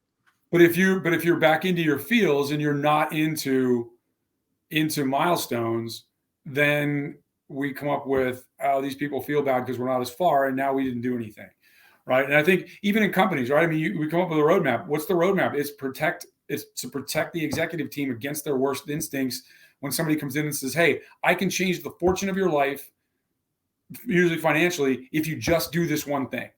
But if you're back into your fields and you're not into milestones, then we come up with, oh, these people feel bad because we're not as far, and now we didn't do anything, right? And I think even in companies, right? I mean, we come up with a roadmap. What's the roadmap? It's to protect the executive team against their worst instincts. When somebody comes in and says, hey, I can change the fortune of your life, usually financially, if you just do this one thing.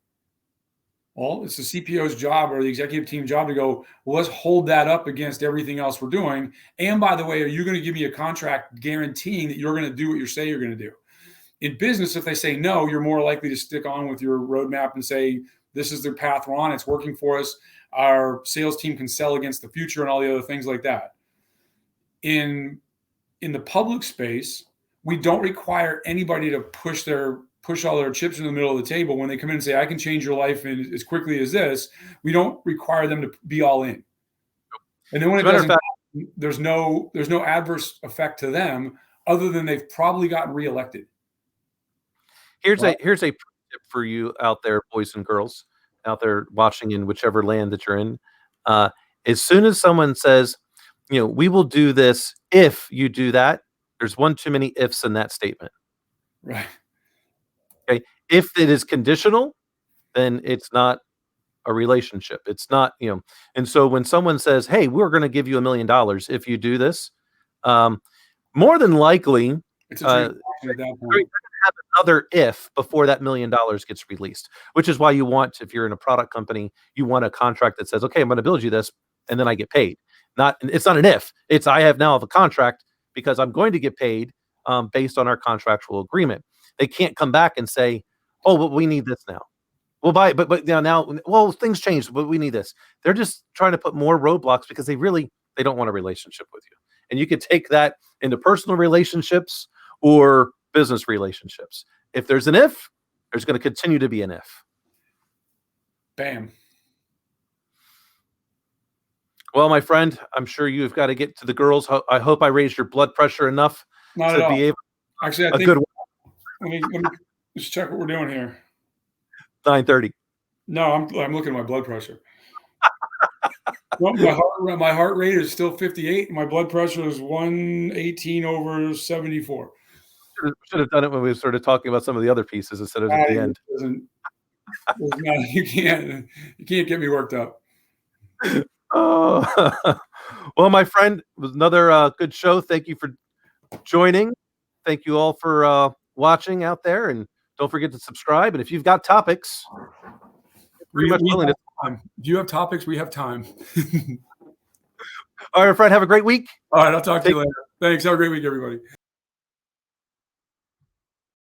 Well, it's the CPO's job or the executive team job to go, well, let's hold that up against everything else we're doing. And by the way, are you going to give me a contract guaranteeing that you're going to do what you say you're going to do? In business, if they say no, you're more likely to stick on with your roadmap and say, this is the path we're on. It's working for us. Our sales team can sell against the future and all the other things like that. In the public space, we don't require anybody to push all their chips in the middle of the table. When they come in and say, I can change your life in as quickly as this, we don't require them to be all in. And then when it doesn't, there's no adverse effect to them other than they've probably gotten reelected. Here's a tip for you out there, boys and girls out there watching in whichever land that you're in. As soon as someone says, we will do this if you do that, there's one too many ifs in that statement. Right. Okay. If it is conditional, then it's not a relationship. It's not, and so when someone says, hey, we're going to give you $1 million if you do this, more than likely, it's a transaction at that point. Have another if before that $1 million gets released, which is why you want, if you're in a product company, you want a contract that says, okay, I'm going to build you this and then I get paid. It's not an if, it's I have now a contract because I'm going to get paid based on our contractual agreement. They can't come back and say, oh, but we need this now. We'll buy it, but now, well, things changed, but we need this. They're just trying to put more roadblocks because they don't want a relationship with you. And you could take that into personal relationships or business relationships. If there's an if, there's going to continue to be an if. Bam. Well, my friend, I'm sure you've got to get to the girls. I hope I raised your blood pressure enough Not at all. Be able Actually, I A think good let me just check what we're doing here. 9:30. No, I'm looking at my blood pressure. Well, my heart rate is still 58. My blood pressure is 118/74. Should have done it when we started talking about some of the other pieces instead of at the end. You can't get me worked up. Oh. Well, my friend, it was another good show. Thank you for joining. Thank you all for watching out there, and don't forget to subscribe. And if you've got topics, pretty much willing to. Do you have topics? We have time. All right, friend. Have a great week. All right, I'll talk to you later. Thanks. Have a great week, everybody.